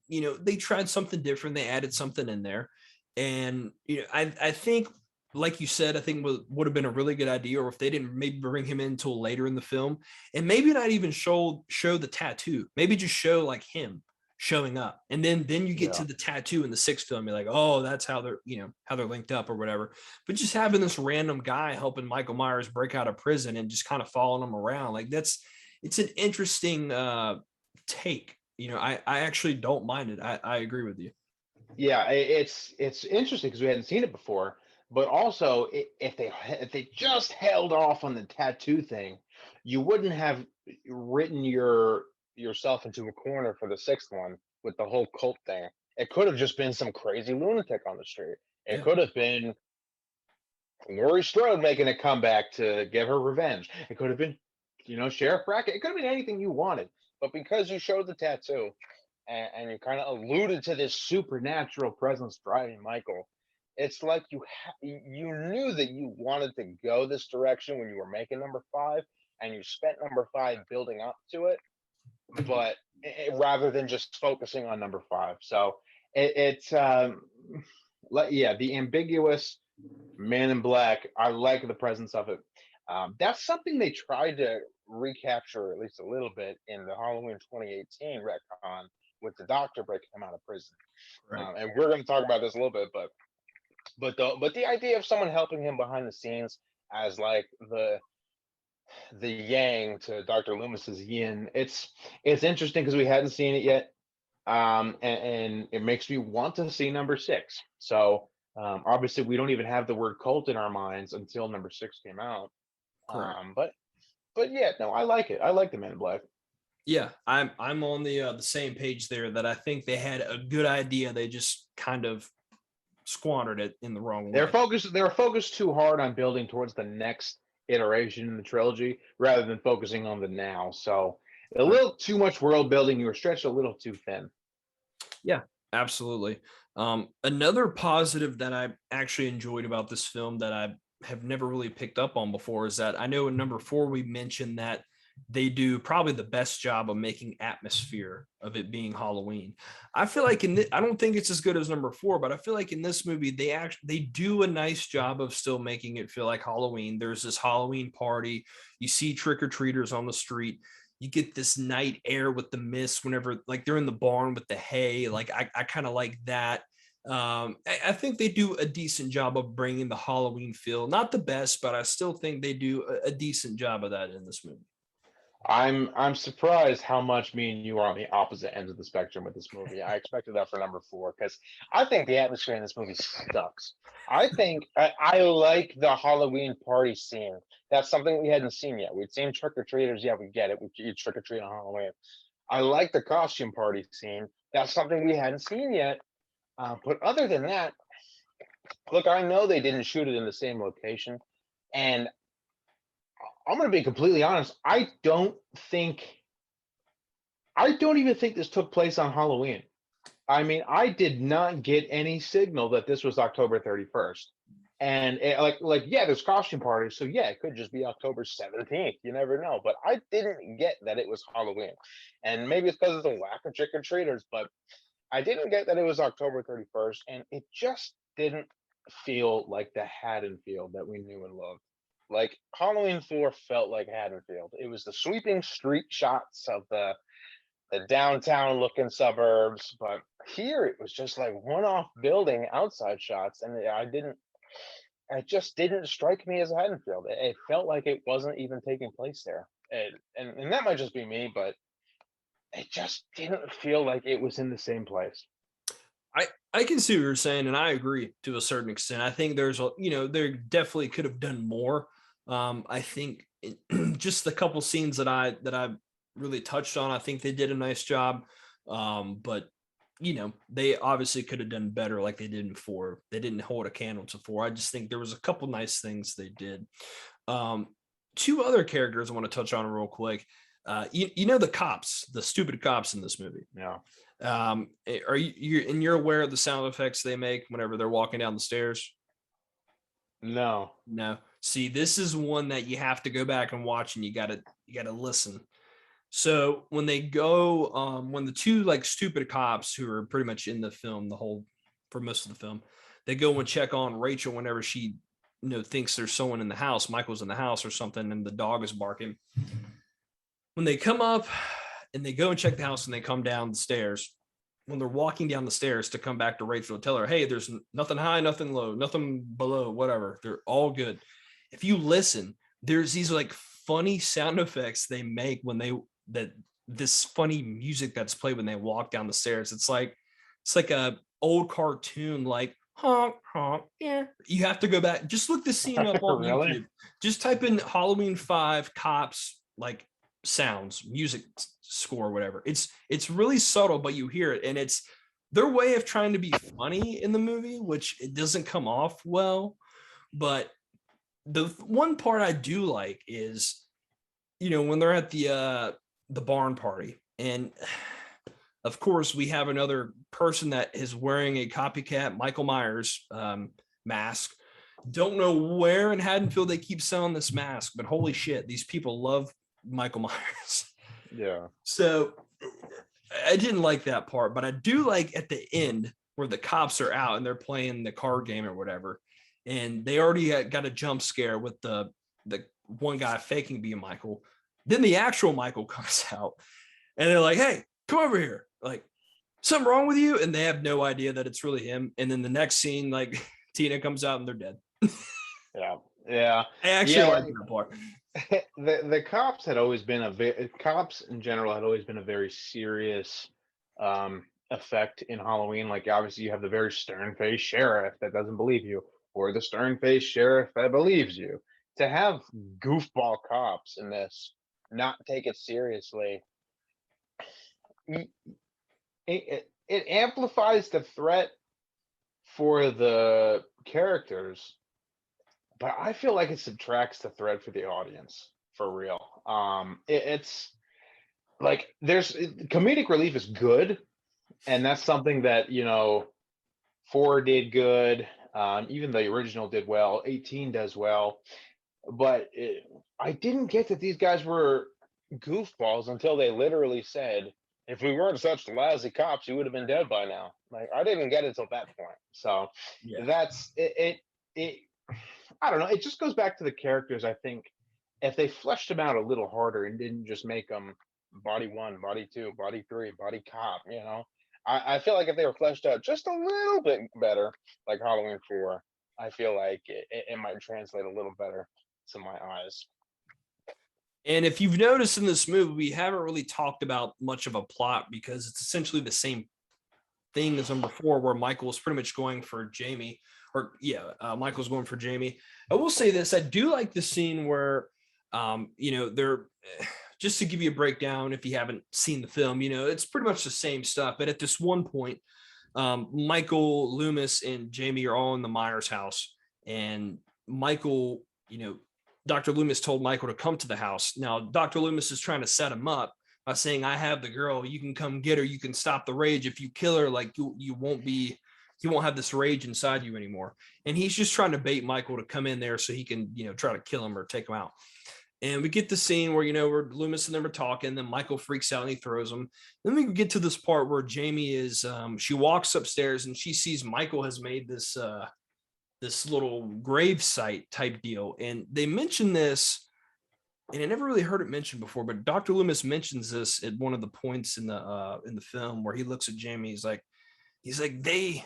Speaker 1: they tried something different. They added something in there. And, I think, like you said, I think would have been a really good idea, or if they didn't maybe bring him in until later in the film, and maybe not even show the tattoo, maybe just show like him showing up, and then you get
Speaker 2: Yeah.
Speaker 1: to the tattoo in the sixth film, you're like, oh, that's how they're how they're linked up or whatever. But just having this random guy helping Michael Myers break out of prison and just kind of following him around, like it's an interesting take. I actually don't mind it. I agree with you.
Speaker 2: Yeah, it's interesting because we hadn't seen it before, but also if they just held off on the tattoo thing, you wouldn't have written yourself into a corner for the sixth one with the whole cult thing. It could have just been some crazy lunatic on the street. It
Speaker 1: Yeah.
Speaker 2: could have been Laurie Strode making a comeback to get her revenge. It could have been, Sheriff Brackett. It could have been anything you wanted, but because you showed the tattoo, and you kind of alluded to this supernatural presence driving Michael, it's like you knew that you wanted to go this direction when you were making number 5, and you spent number 5 building up to it, but rather than just focusing on number 5. So it's yeah, the ambiguous Man in Black. I like the presence of it. That's something they tried to recapture at least a little bit in the Halloween 2018 retcon with the doctor breaking him out of prison.
Speaker 1: Right.
Speaker 2: And we're going to talk about this a little bit, but the idea of someone helping him behind the scenes as like the yang to Dr. Loomis's yin, it's interesting because we hadn't seen it yet, and it makes me want to see number 6. So obviously we don't even have the word cult in our minds until number 6 came out.
Speaker 1: Correct.
Speaker 2: But yeah, no, I like it. I like the Man in Black.
Speaker 1: Yeah, I'm on the same page there, that I think they had a good idea. They just kind of squandered it in the wrong way.
Speaker 2: They're focused too hard on building towards the next iteration in the trilogy rather than focusing on the now. So A little too much world building. You were stretched a little too thin.
Speaker 1: Yeah, absolutely. Another positive that I actually enjoyed about this film that I have never really picked up on before is that I know in number 4 we mentioned that they do probably the best job of making atmosphere of it being Halloween. I feel like I don't think it's as good as number 4, but I feel like in this movie they do a nice job of still making it feel like Halloween. There's this Halloween party. You see trick-or-treaters on the street. You get this night air with the mist whenever like they're in the barn with the hay. Like I kind of like that. I think they do a decent job of bringing the Halloween feel. Not the best, but I still think they do a decent job of that in this movie.
Speaker 2: I'm surprised how much me and you are on the opposite ends of the spectrum with this movie. I expected that for number 4 because I think the atmosphere in this movie sucks. I think I like the Halloween party scene. That's something we hadn't seen yet. We'd seen trick or treaters. Yeah, we get it. You trick or treat on Halloween. I like the costume party scene. That's something we hadn't seen yet. But other than that, look, I know they didn't shoot it in the same location, and I'm going to be completely honest. I don't even think this took place on Halloween. I mean, I did not get any signal that this was October 31st. And yeah, there's costume parties, so yeah, it could just be October 17th. You never know. But I didn't get that it was Halloween, and maybe it's because of the lack of trick or treaters. But I didn't get that it was October 31st, and it just didn't feel like the Haddonfield that we knew and loved. Like Halloween 4 felt like Haddonfield. It was the sweeping street shots of the downtown looking suburbs, but here it was just like one-off building outside shots, and it just didn't strike me as Haddonfield. It felt like it wasn't even taking place there. And that might just be me, but it just didn't feel like it was in the same place.
Speaker 1: I can see what you're saying, and I agree to a certain extent. I think there's a there definitely could have done more. I think just the couple scenes that I really touched on, I think they did a nice job. But they obviously could have done better, like they did in 4. They didn't hold a candle to 4. I just think there was a couple nice things they did. Um, 2 other characters I want to touch on real quick. You know the cops, the stupid cops in this movie.
Speaker 2: Yeah.
Speaker 1: Are you're aware of the sound effects they make whenever they're walking down the stairs?
Speaker 2: No.
Speaker 1: No. See, this is one that you have to go back and watch, and you gotta listen. So when they go, when the 2 like stupid cops who are pretty much in the film for most of the film, they go and check on Rachel whenever she thinks there's someone in the house, Michael's in the house or something, and the dog is barking. When they come up and they go and check the house and they come down the stairs, when they're walking down the stairs to come back to Rachel to tell her, hey, there's nothing high, nothing low, nothing below, whatever. They're all good. If you listen, there's these like funny sound effects they make this funny music that's played when they walk down the stairs. It's like a old cartoon, like honk honk. Yeah. You have to go back. Just look the scene up on
Speaker 2: Really?
Speaker 1: YouTube. Just type in Halloween 5 cops like sounds, music score, whatever. It's really subtle, but you hear it, and it's their way of trying to be funny in the movie, which it doesn't come off well. But the one part I do like is, when they're at the barn party, and of course we have another person that is wearing a copycat Michael Myers mask. Don't know where in Haddonfield they keep selling this mask, but holy shit, these people love Michael Myers.
Speaker 2: Yeah.
Speaker 1: So I didn't like that part, but I do like at the end where the cops are out and they're playing the card game or whatever, and they already got a jump scare with the one guy faking being Michael. Then the actual Michael comes out, and they're like, "Hey, come over here! Like, something wrong with you?" And they have no idea that it's really him. And then the next scene, like Tina comes out and they're dead.
Speaker 2: Yeah. Yeah.
Speaker 1: I actually like that part.
Speaker 2: The cops had always been cops in general had always been a very serious effect in Halloween. Like obviously you have the very stern-faced sheriff that doesn't believe you, or the stern-faced sheriff that believes you. To have goofball cops in this not take it seriously, it amplifies the threat for the characters, but I feel like it subtracts the threat for the audience for real. It's like there's comedic relief is good, and that's something that 4 did good. Even the original did well. 18 does well, but I didn't get that these guys were goofballs until they literally said, "If we weren't such lousy cops, you would have been dead by now." Like I didn't get it till that point. So
Speaker 1: Yeah.
Speaker 2: that's it. It I don't know. It just goes back to the characters. I think if they fleshed them out a little harder and didn't just make them body one, body two, body three, body cop, I feel like if they were fleshed out just a little bit better, like Halloween 4, I feel like it might translate a little better to my eyes.
Speaker 1: And if you've noticed in this movie, we haven't really talked about much of a plot because it's essentially the same thing as number 4, where Michael's pretty much going for Jamie, or Michael's going for Jamie. I will say this: I do like the scene where, they're just to give you a breakdown if you haven't seen the film. It's pretty much the same stuff, but at this one point, Michael, Loomis, and Jamie are all in the Myers house, and Michael, Dr. Loomis told Michael to come to the house. Now, Dr. Loomis is trying to set him up by saying, "I have the girl. You can come get her. You can stop the rage. If you kill her, like you won't have this rage inside you anymore." And he's just trying to bait Michael to come in there so he can, try to kill him or take him out. And we get the scene where, where Loomis and them are talking. Then Michael freaks out and he throws him. Then we get to this part where Jamie is, she walks upstairs and she sees Michael has made this little grave site type deal. And they mention this, and I never really heard it mentioned before, but Dr. Loomis mentions this at one of the points in the film where he looks at Jamie. He's like, they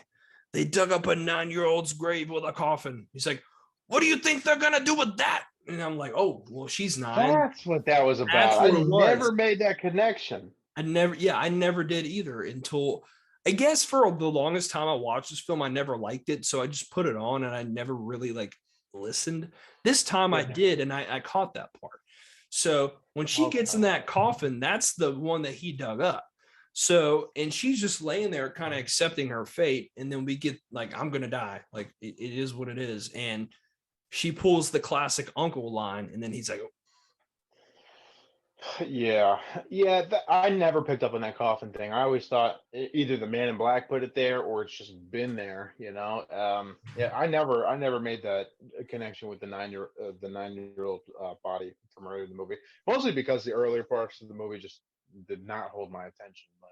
Speaker 1: dug up a 9-year-old's grave with a coffin. He's like, "What do you think they're gonna do with that?" And I'm like, "Oh, well, she's 9."
Speaker 2: That's what that was
Speaker 1: That's
Speaker 2: about. I
Speaker 1: what it was.
Speaker 2: never made that connection.
Speaker 1: I never did either until, I guess, for the longest time I watched this film, I never liked it. So I just put it on and I never really listened. This time I did, and I caught that part. So when she gets in that coffin, that's the one that he dug up. So, and she's just laying there kind of accepting her fate. And then we get "I'm going to die. Like it is what it is." And she pulls the classic uncle line. And then he's like,
Speaker 2: Yeah, yeah. I never picked up on that coffin thing. I always thought either the Man in Black put it there or it's just been there. Yeah. I never made that connection with the 9-year-old body from earlier in the movie. Mostly because the earlier parts of the movie just did not hold my attention. But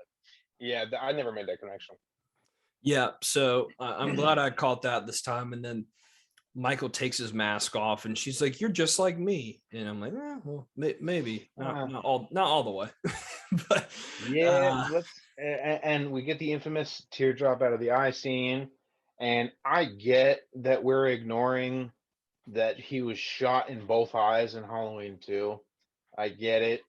Speaker 2: yeah, I never made that connection.
Speaker 1: yeah. So I'm glad I caught that this time. And then Michael takes his mask off and she's like, "You're just like me." And I'm like, well, maybe not all the way. But
Speaker 2: Yeah, and we get the infamous teardrop out of the eye scene, and I get that we're ignoring that he was shot in both eyes in Halloween 2. I get it,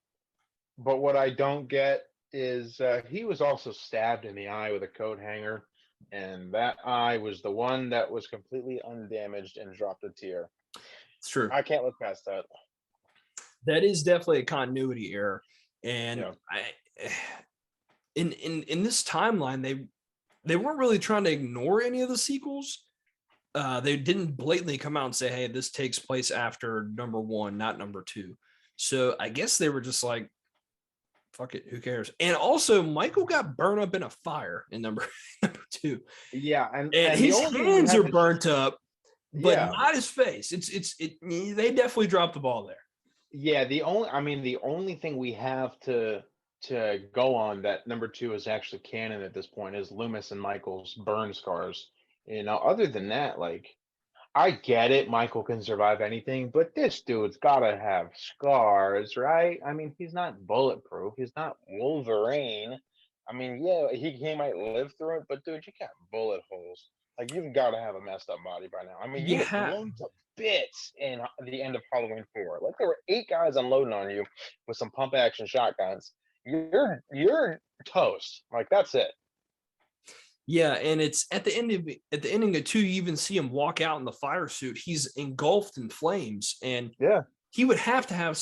Speaker 2: but what I don't get is he was also stabbed in the eye with a coat hanger, and that eye was the one that was completely undamaged and dropped a tear.
Speaker 1: it's true.
Speaker 2: I can't look past that.
Speaker 1: That is definitely a continuity error. And
Speaker 2: Yeah.
Speaker 1: in this timeline, they weren't really trying to ignore any of the sequels. They didn't blatantly come out and say, "Hey, this takes place after number 1, not number 2." So I guess they were just like, "Fuck it, who cares?" And also, Michael got burned up in a fire in number 2,
Speaker 2: Yeah, and
Speaker 1: and
Speaker 2: the
Speaker 1: his
Speaker 2: only thing we
Speaker 1: hands
Speaker 2: have
Speaker 1: are
Speaker 2: to
Speaker 1: burnt up, but
Speaker 2: yeah.
Speaker 1: not his face. They definitely dropped the ball there.
Speaker 2: Yeah, the only thing we have to go on that number 2 is actually canon at this point is Loomis and Michael's burn scars. Other than that, like I get it, Michael can survive anything, but this dude's gotta have scars, right? I mean, he's not bulletproof. He's not Wolverine. I mean, yeah, he might live through it, but dude, you got bullet holes. Like you've got to have a messed up body by now. I mean, you were
Speaker 1: Yeah,
Speaker 2: blown to bits in the end of Halloween 4. Like there were 8 guys unloading on you with some pump action shotguns. You're toast. Like that's it.
Speaker 1: yeah, and it's at the ending of 2, you even see him walk out in the fire suit. He's engulfed in flames, and
Speaker 2: Yeah.
Speaker 1: he would have to have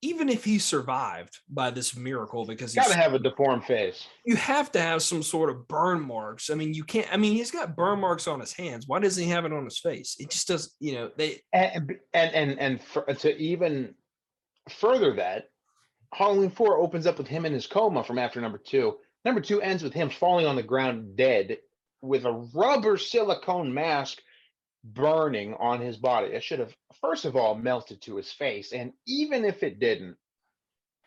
Speaker 1: even if he survived by this miracle, because
Speaker 2: Got to have a deformed face.
Speaker 1: you have to have some sort of burn marks. I mean, you can't. I mean, he's got burn marks on his hands. Why doesn't he have it on his face? It just does. They
Speaker 2: And to even further that, Halloween 4 opens up with him in his coma from after number 2. Number 2 ends with him falling on the ground dead with a rubber silicone mask burning on his body. It should have, first of all, melted to his face. And even if it didn't,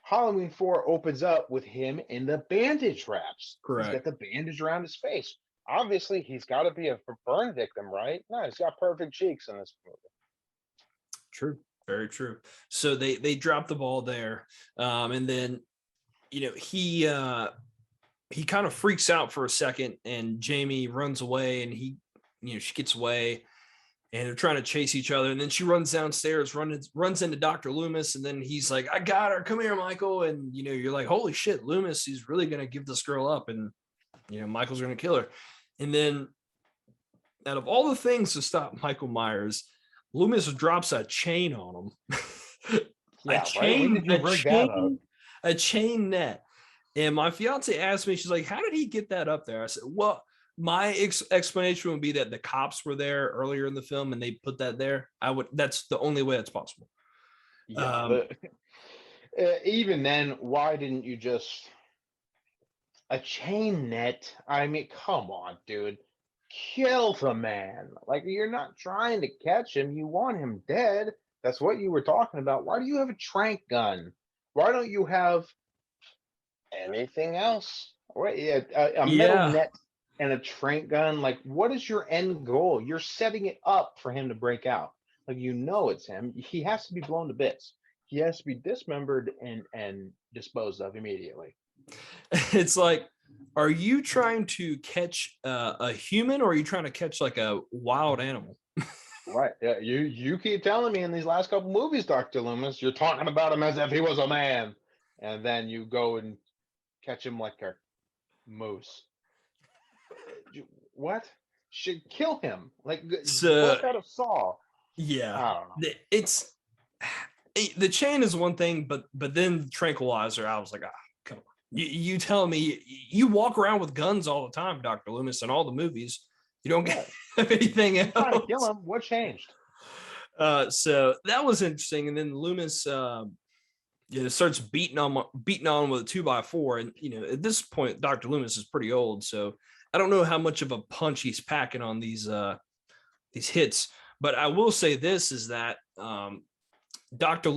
Speaker 2: Halloween 4 opens up with him in the bandage wraps. He's got
Speaker 1: Correct.
Speaker 2: the bandage around his face. Obviously, he's got to be a burn victim, right? No, he's got perfect cheeks in this movie.
Speaker 1: True. Very true. So they drop the ball there. And then, he kind of freaks out for a second, and Jamie runs away, and she gets away, and they're trying to chase each other. And then she runs downstairs, runs into Dr. Loomis, and then he's like, I got her. Come here, Michael. And, you're like, holy shit, Loomis, he's really going to give this girl up. And, Michael's going to kill her. And then out of all the things to stop Michael Myers, Loomis drops a chain on him.
Speaker 2: Yeah, right? When did you bring that up?
Speaker 1: A chain net. And my fiance asked me, she's like, how did he get that up there? I said, well, my explanation would be that the cops were there earlier in the film and they put that there. That's the only way that's possible.
Speaker 2: Yeah. Even then, why didn't you just a chain net? I mean, come on, dude. Kill the man. Like, you're not trying to catch him. You want him dead. That's what you were talking about. Why do you have a trank gun? Why don't you have anything else? Right? Yeah, a metal net and a trank gun. Like, what is your end goal? You're setting it up for him to break out. Like, it's him. He has to be blown to bits. He has to be dismembered and disposed of immediately.
Speaker 1: It's like, are you trying to catch a human, or are you trying to catch like a wild animal?
Speaker 2: Right. Yeah. You keep telling me in these last couple movies, Dr. Loomis, you're talking about him as if he was a man, and then you go and catch him like a moose. What? Should kill him. Like, work out a saw.
Speaker 1: Yeah.
Speaker 2: I don't know.
Speaker 1: It's the chain is one thing, but then tranquilizer, I was like, come on. You tell me you walk around with guns all the time, Dr. Loomis, in all the movies. You don't get anything else.
Speaker 2: Trying to kill him. What changed?
Speaker 1: So that was interesting. And then Loomis starts beating on with a 2x4. And at this point, Dr. Loomis is pretty old, so I don't know how much of a punch he's packing on these hits. But I will say this is that Dr.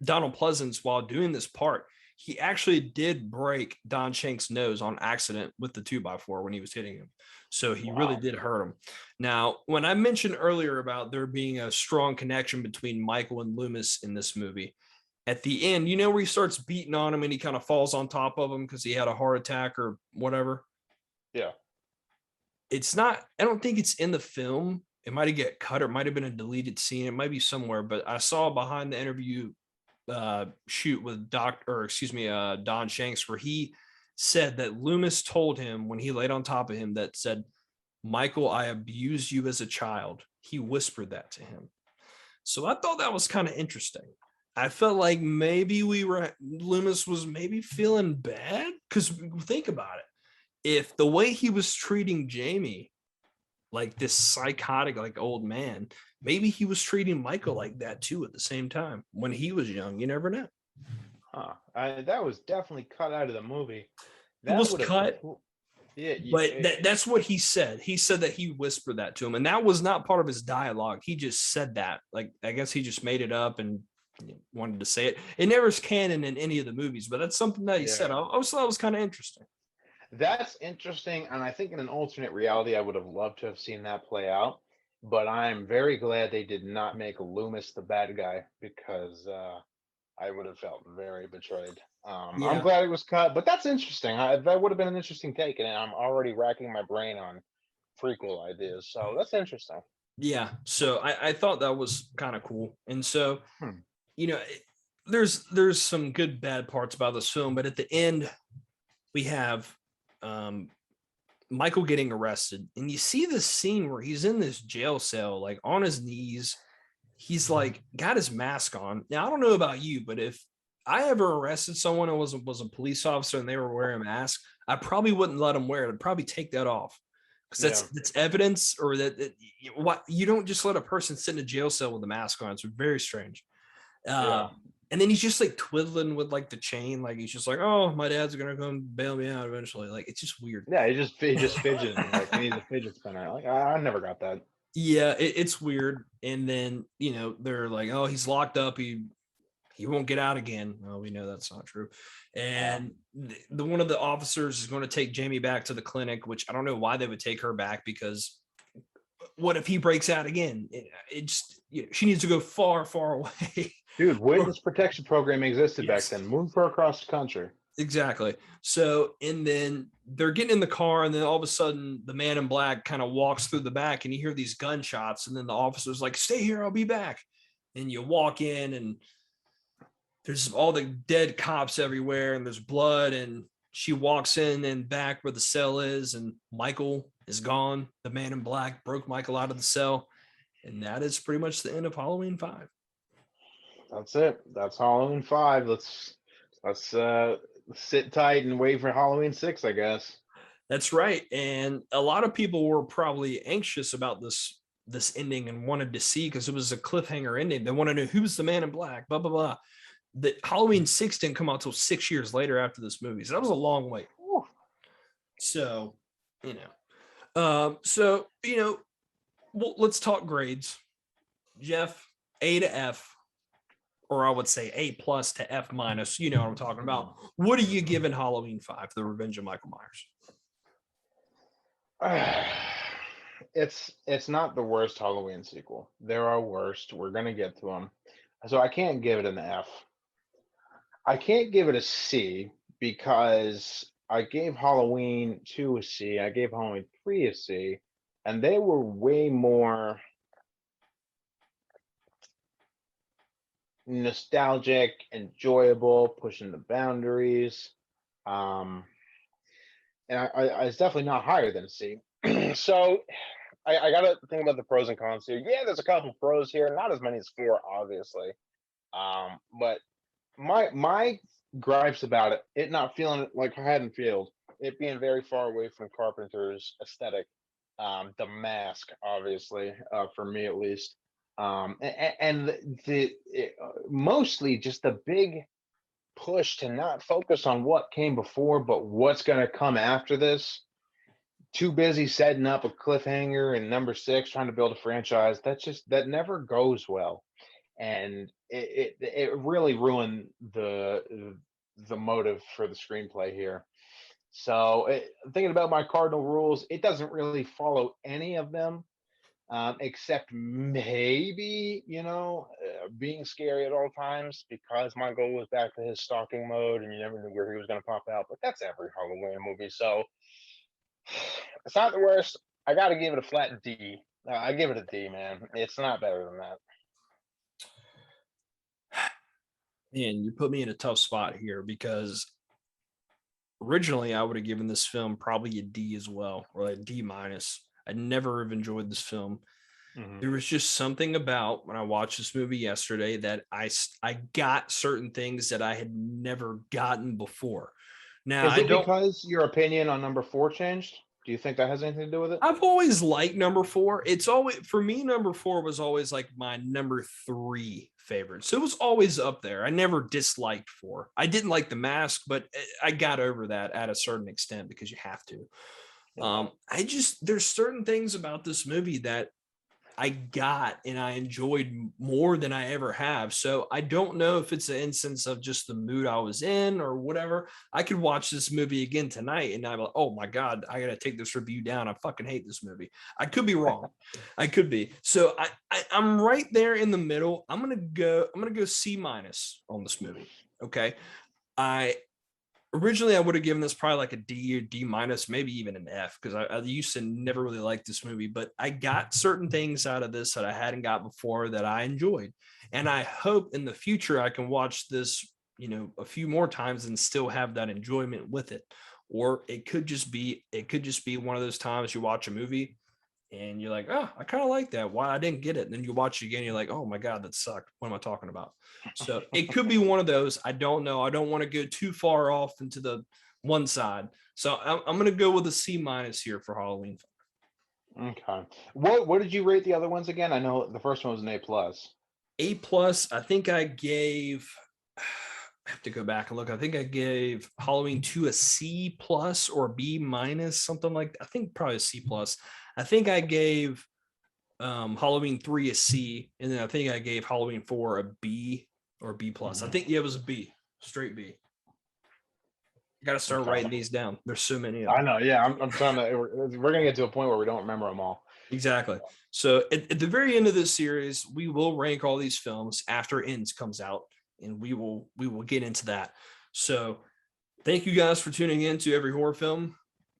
Speaker 1: Donald Pleasance, while doing this part, he actually did break Don Shank's nose on accident with the 2x4 when he was hitting him. So he really did hurt him. Now, when I mentioned earlier about there being a strong connection between Michael and Loomis in this movie, at the end, where he starts beating on him and he kind of falls on top of him because he had a heart attack or whatever.
Speaker 2: Yeah.
Speaker 1: It's not, I don't think it's in the film. It might have get cut, or it might have been a deleted scene. It might be somewhere, but I saw behind the interview shoot with Don Shanks, where he said that Loomis told him when he laid on top of him that said, Michael, I abused you as a child. He whispered that to him. So I thought that was kind of interesting. I felt like maybe Loomis was maybe feeling bad, because think about it. If the way he was treating Jamie, like this psychotic, like old man, maybe he was treating Michael like that too at the same time when he was young. You never know.
Speaker 2: That was definitely cut out of the movie. That
Speaker 1: was cut.
Speaker 2: Yeah,
Speaker 1: but that's what he said. He said that he whispered that to him, and that was not part of his dialogue. He just said that. Like, I guess he just made it up and wanted to say it. It never is canon in any of the movies, but that's something that he said. I always thought it was kind of interesting.
Speaker 2: That's interesting, and I think in an alternate reality, I would have loved to have seen that play out. But I'm very glad they did not make Loomis the bad guy, because I would have felt very betrayed. I'm glad it was cut, but that's interesting. That would have been an interesting take, and I'm already racking my brain on prequel ideas. So that's interesting.
Speaker 1: Yeah, so I thought that was kind of cool, and so there's some good bad parts about this film, but at the end we have Michael getting arrested, and you see this scene where he's in this jail cell, like on his knees. He's like got his mask on. Now, I don't know about you, but if I ever arrested someone and was a police officer and they were wearing a mask, I probably wouldn't let them wear it. I'd probably take that off, because that's evidence, or that what you don't just let a person sit in a jail cell with a mask on. It's very strange. And And then he's just like twiddling with like the chain, like he's just like, "Oh, my dad's gonna come bail me out eventually." Like it's just weird.
Speaker 2: Yeah, he just fidgeting like he needs a fidget spinner. Like I never got that.
Speaker 1: Yeah, it's weird. And then they're like, "Oh, he's locked up. He won't get out again." Well, we know that's not true. And the one of the officers is going to take Jamie back to the clinic, which I don't know why they would take her back, because what if he breaks out again? It just she needs to go far, far away.
Speaker 2: Dude, witness protection program existed back
Speaker 1: Yes.
Speaker 2: then. Move her across the country.
Speaker 1: Exactly. So, and then they're getting in the car, and then all of a sudden, the man in black kind of walks through the back, and you hear these gunshots, and then the officer's like, "Stay here, I'll be back." And you walk in, and there's all the dead cops everywhere, and there's blood, and she walks in and back where the cell is, and Michael is gone. The man in black broke Michael out of the cell, and that is pretty much the end of Halloween 5.
Speaker 2: That's it. That's Halloween 5. Let's sit tight and wait for Halloween 6, I guess.
Speaker 1: That's right. And a lot of people were probably anxious about this ending and wanted to see, because it was a cliffhanger ending. They want to know who's the man in black, blah, blah, blah. The Halloween 6 didn't come out until 6 years later after this movie. So that was a long wait.
Speaker 2: Whew.
Speaker 1: So, well, let's talk grades. Jeff, A to F, or I would say A plus to F minus. You know what I'm talking about. What are you giving Halloween 5, The Revenge of Michael Myers?
Speaker 2: It's not the worst Halloween sequel. There are worst. We're gonna get to them. So I can't give it an F. I can't give it a C because I gave Halloween 2 a C. I gave Halloween 3 a C, and they were way more nostalgic, enjoyable, pushing the boundaries. And I it's definitely not higher than a C. So I gotta think about the pros and cons here. Yeah, there's a couple pros here, not as many as 4, obviously. But my gripes about it not feeling it like Haddonfield, it being very far away from Carpenter's aesthetic. The Mask, obviously, for me at least. And mostly just the big push to not focus on what came before, but what's going to come after this. Too busy setting up a cliffhanger in number 6, trying to build a franchise. That never goes well, and it really ruined the motive for the screenplay here. So thinking about my cardinal rules, it doesn't really follow any of them, except maybe being scary at all times, because my goal was back to his stalking mode, and you never knew where he was going to pop out. But that's every Halloween movie, so it's not the worst. I got to give it a flat D. I give it a D, man. It's not better than that.
Speaker 1: Man, you put me in a tough spot here, because originally I would have given this film probably a D as well, or a D minus. I never have enjoyed this film. There was just something about when I watched this movie yesterday that I got certain things that I had never gotten before. Now,
Speaker 2: Is it because your opinion on number 4 changed? Do you think that has anything to do with it?
Speaker 1: I've always liked number 4. It's always, for me, number 4 was always like my number 3 favorite. So it was always up there. I never disliked 4. I didn't like The Mask, but I got over that at a certain extent, because you have to. There's certain things about this movie that I got and I enjoyed more than I ever have. So I don't know if it's an instance of just the mood I was in or whatever. I could watch this movie again tonight and I'm like, oh my God, I got to take this review down. I fucking hate this movie. I could be wrong. I could be. So I'm right there in the middle. I'm going to go C minus on this movie. Okay. Originally, I would have given this probably like a D or D minus, maybe even an F, because I used to never really like this movie, but I got certain things out of this that I hadn't got before that I enjoyed. And I hope in the future I can watch this, a few more times and still have that enjoyment with it. Or it could just be one of those times you watch a movie and you're like, oh, I kind of like that. Why I didn't get it. And then you watch it again, you're like, oh my God, that sucked. What am I talking about? So it could be one of those. I don't know. I don't want to go too far off into the one side. So I'm going to go with a C minus here for Halloween.
Speaker 2: Okay. What did you rate the other ones again? I know the first one was an A plus.
Speaker 1: A plus, I think I gave I have to go back and look. I think I gave Halloween 2 a C plus or B minus, something like that. I think probably a C plus. I think I gave Halloween 3 a C, and then I think I gave Halloween 4 a B or B plus. I think it was a B, straight B. You got to start writing these down. There's so many of them.
Speaker 2: I know. Yeah, I'm trying to. We're gonna get to a point where we don't remember them all.
Speaker 1: Exactly. So at the very end of this series, we will rank all these films after Ends comes out, and we will get into that. So thank you guys for tuning in to Every Horror Film.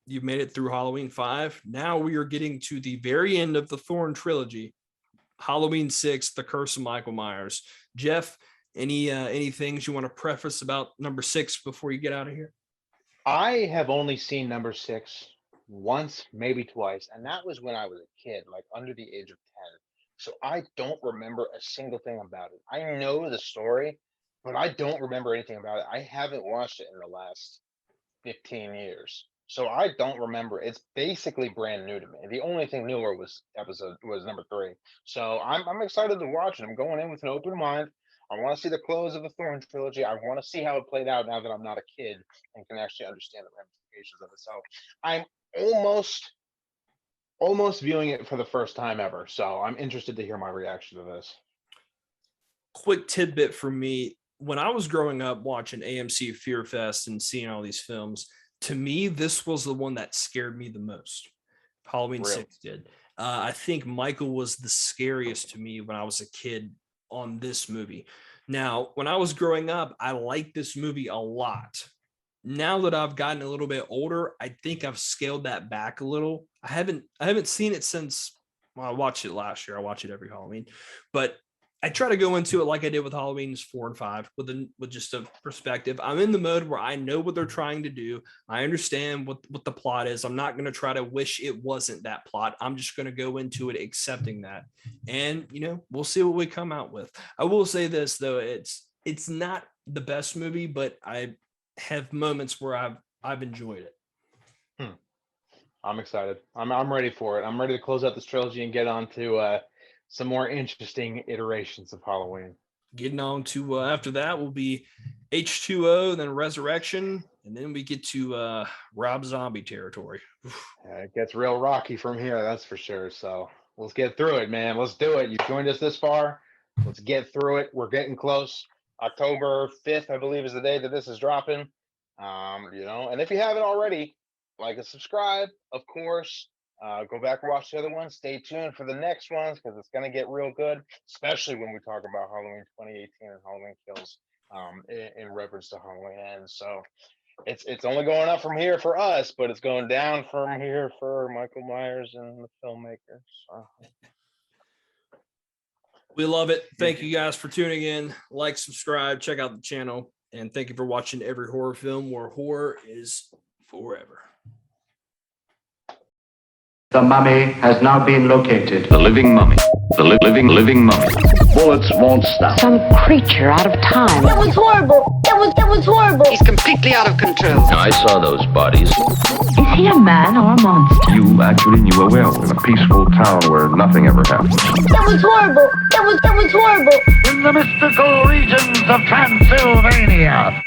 Speaker 1: You've made it through Halloween 5. Now we are getting to the very end of the Thorn trilogy, Halloween 6, The Curse of Michael Myers. Jeff, any things you want to preface about number 6 before you get out of here?
Speaker 2: I have only seen number 6 once, maybe twice, and that was when I was a kid, like under the age of 10. So I don't remember a single thing about it. I know the story, but I don't remember anything about it. I haven't watched it in the last 15 years. So I don't remember. It's basically brand new to me. The only thing newer was number 3. So I'm excited to watch it. I'm going in with an open mind. I want to see the close of the Thorn trilogy. I want to see how it played out now that I'm not a kid and can actually understand the ramifications of it. So I'm almost viewing it for the first time ever. So I'm interested to hear my reaction to this.
Speaker 1: Quick tidbit for me. When I was growing up watching AMC Fear Fest and seeing all these films, to me, this was the one that scared me the most. Halloween 6 did. I think Michael was the scariest to me when I was a kid on this movie. Now, when I was growing up, I liked this movie a lot. Now that I've gotten a little bit older, I think I've scaled that back a little. I haven't seen it since, well, I watched it last year. I watch it every Halloween, but I try to go into it like I did with Halloween's 4 and 5 with just a perspective. I'm in the mode where I know what they're trying to do. I understand what the plot is. I'm not going to try to wish it wasn't that plot. I'm just going to go into it accepting that. And, we'll see what we come out with. I will say this, though. It's not the best movie, but I have moments where I've enjoyed it.
Speaker 2: I'm excited. I'm ready for it. I'm ready to close out this trilogy and get on to some more interesting iterations of Halloween.
Speaker 1: Getting on to after that will be H2O, then Resurrection, and then we get to Rob Zombie territory.
Speaker 2: It gets real rocky from here, that's for sure. So let's get through it, man. Let's do it. You joined us this far. Let's get through it. We're getting close. October 5th, I believe, is the day that this is dropping. And if you haven't already, like and subscribe, of course. Go back and watch the other ones. Stay tuned for the next ones because it's going to get real good, especially when we talk about Halloween 2018 and Halloween Kills in reference to Halloween Ends. So it's only going up from here for us, but it's going down from here for Michael Myers and the filmmakers. So.
Speaker 1: We love it. Thank you guys for tuning in. Like, subscribe, check out the channel, and thank you for watching Every Horror Film, where horror is forever.
Speaker 3: The mummy has now been located.
Speaker 4: The living mummy. The living mummy.
Speaker 3: Bullets won't stop.
Speaker 5: Some creature out of time.
Speaker 6: That was horrible. That was horrible.
Speaker 7: He's completely out of control.
Speaker 4: I saw those bodies.
Speaker 5: Is he a man or a monster?
Speaker 8: You actually knew a werewolf in a peaceful town where nothing ever happened.
Speaker 6: That was horrible. That was horrible.
Speaker 3: In the mystical regions of Transylvania.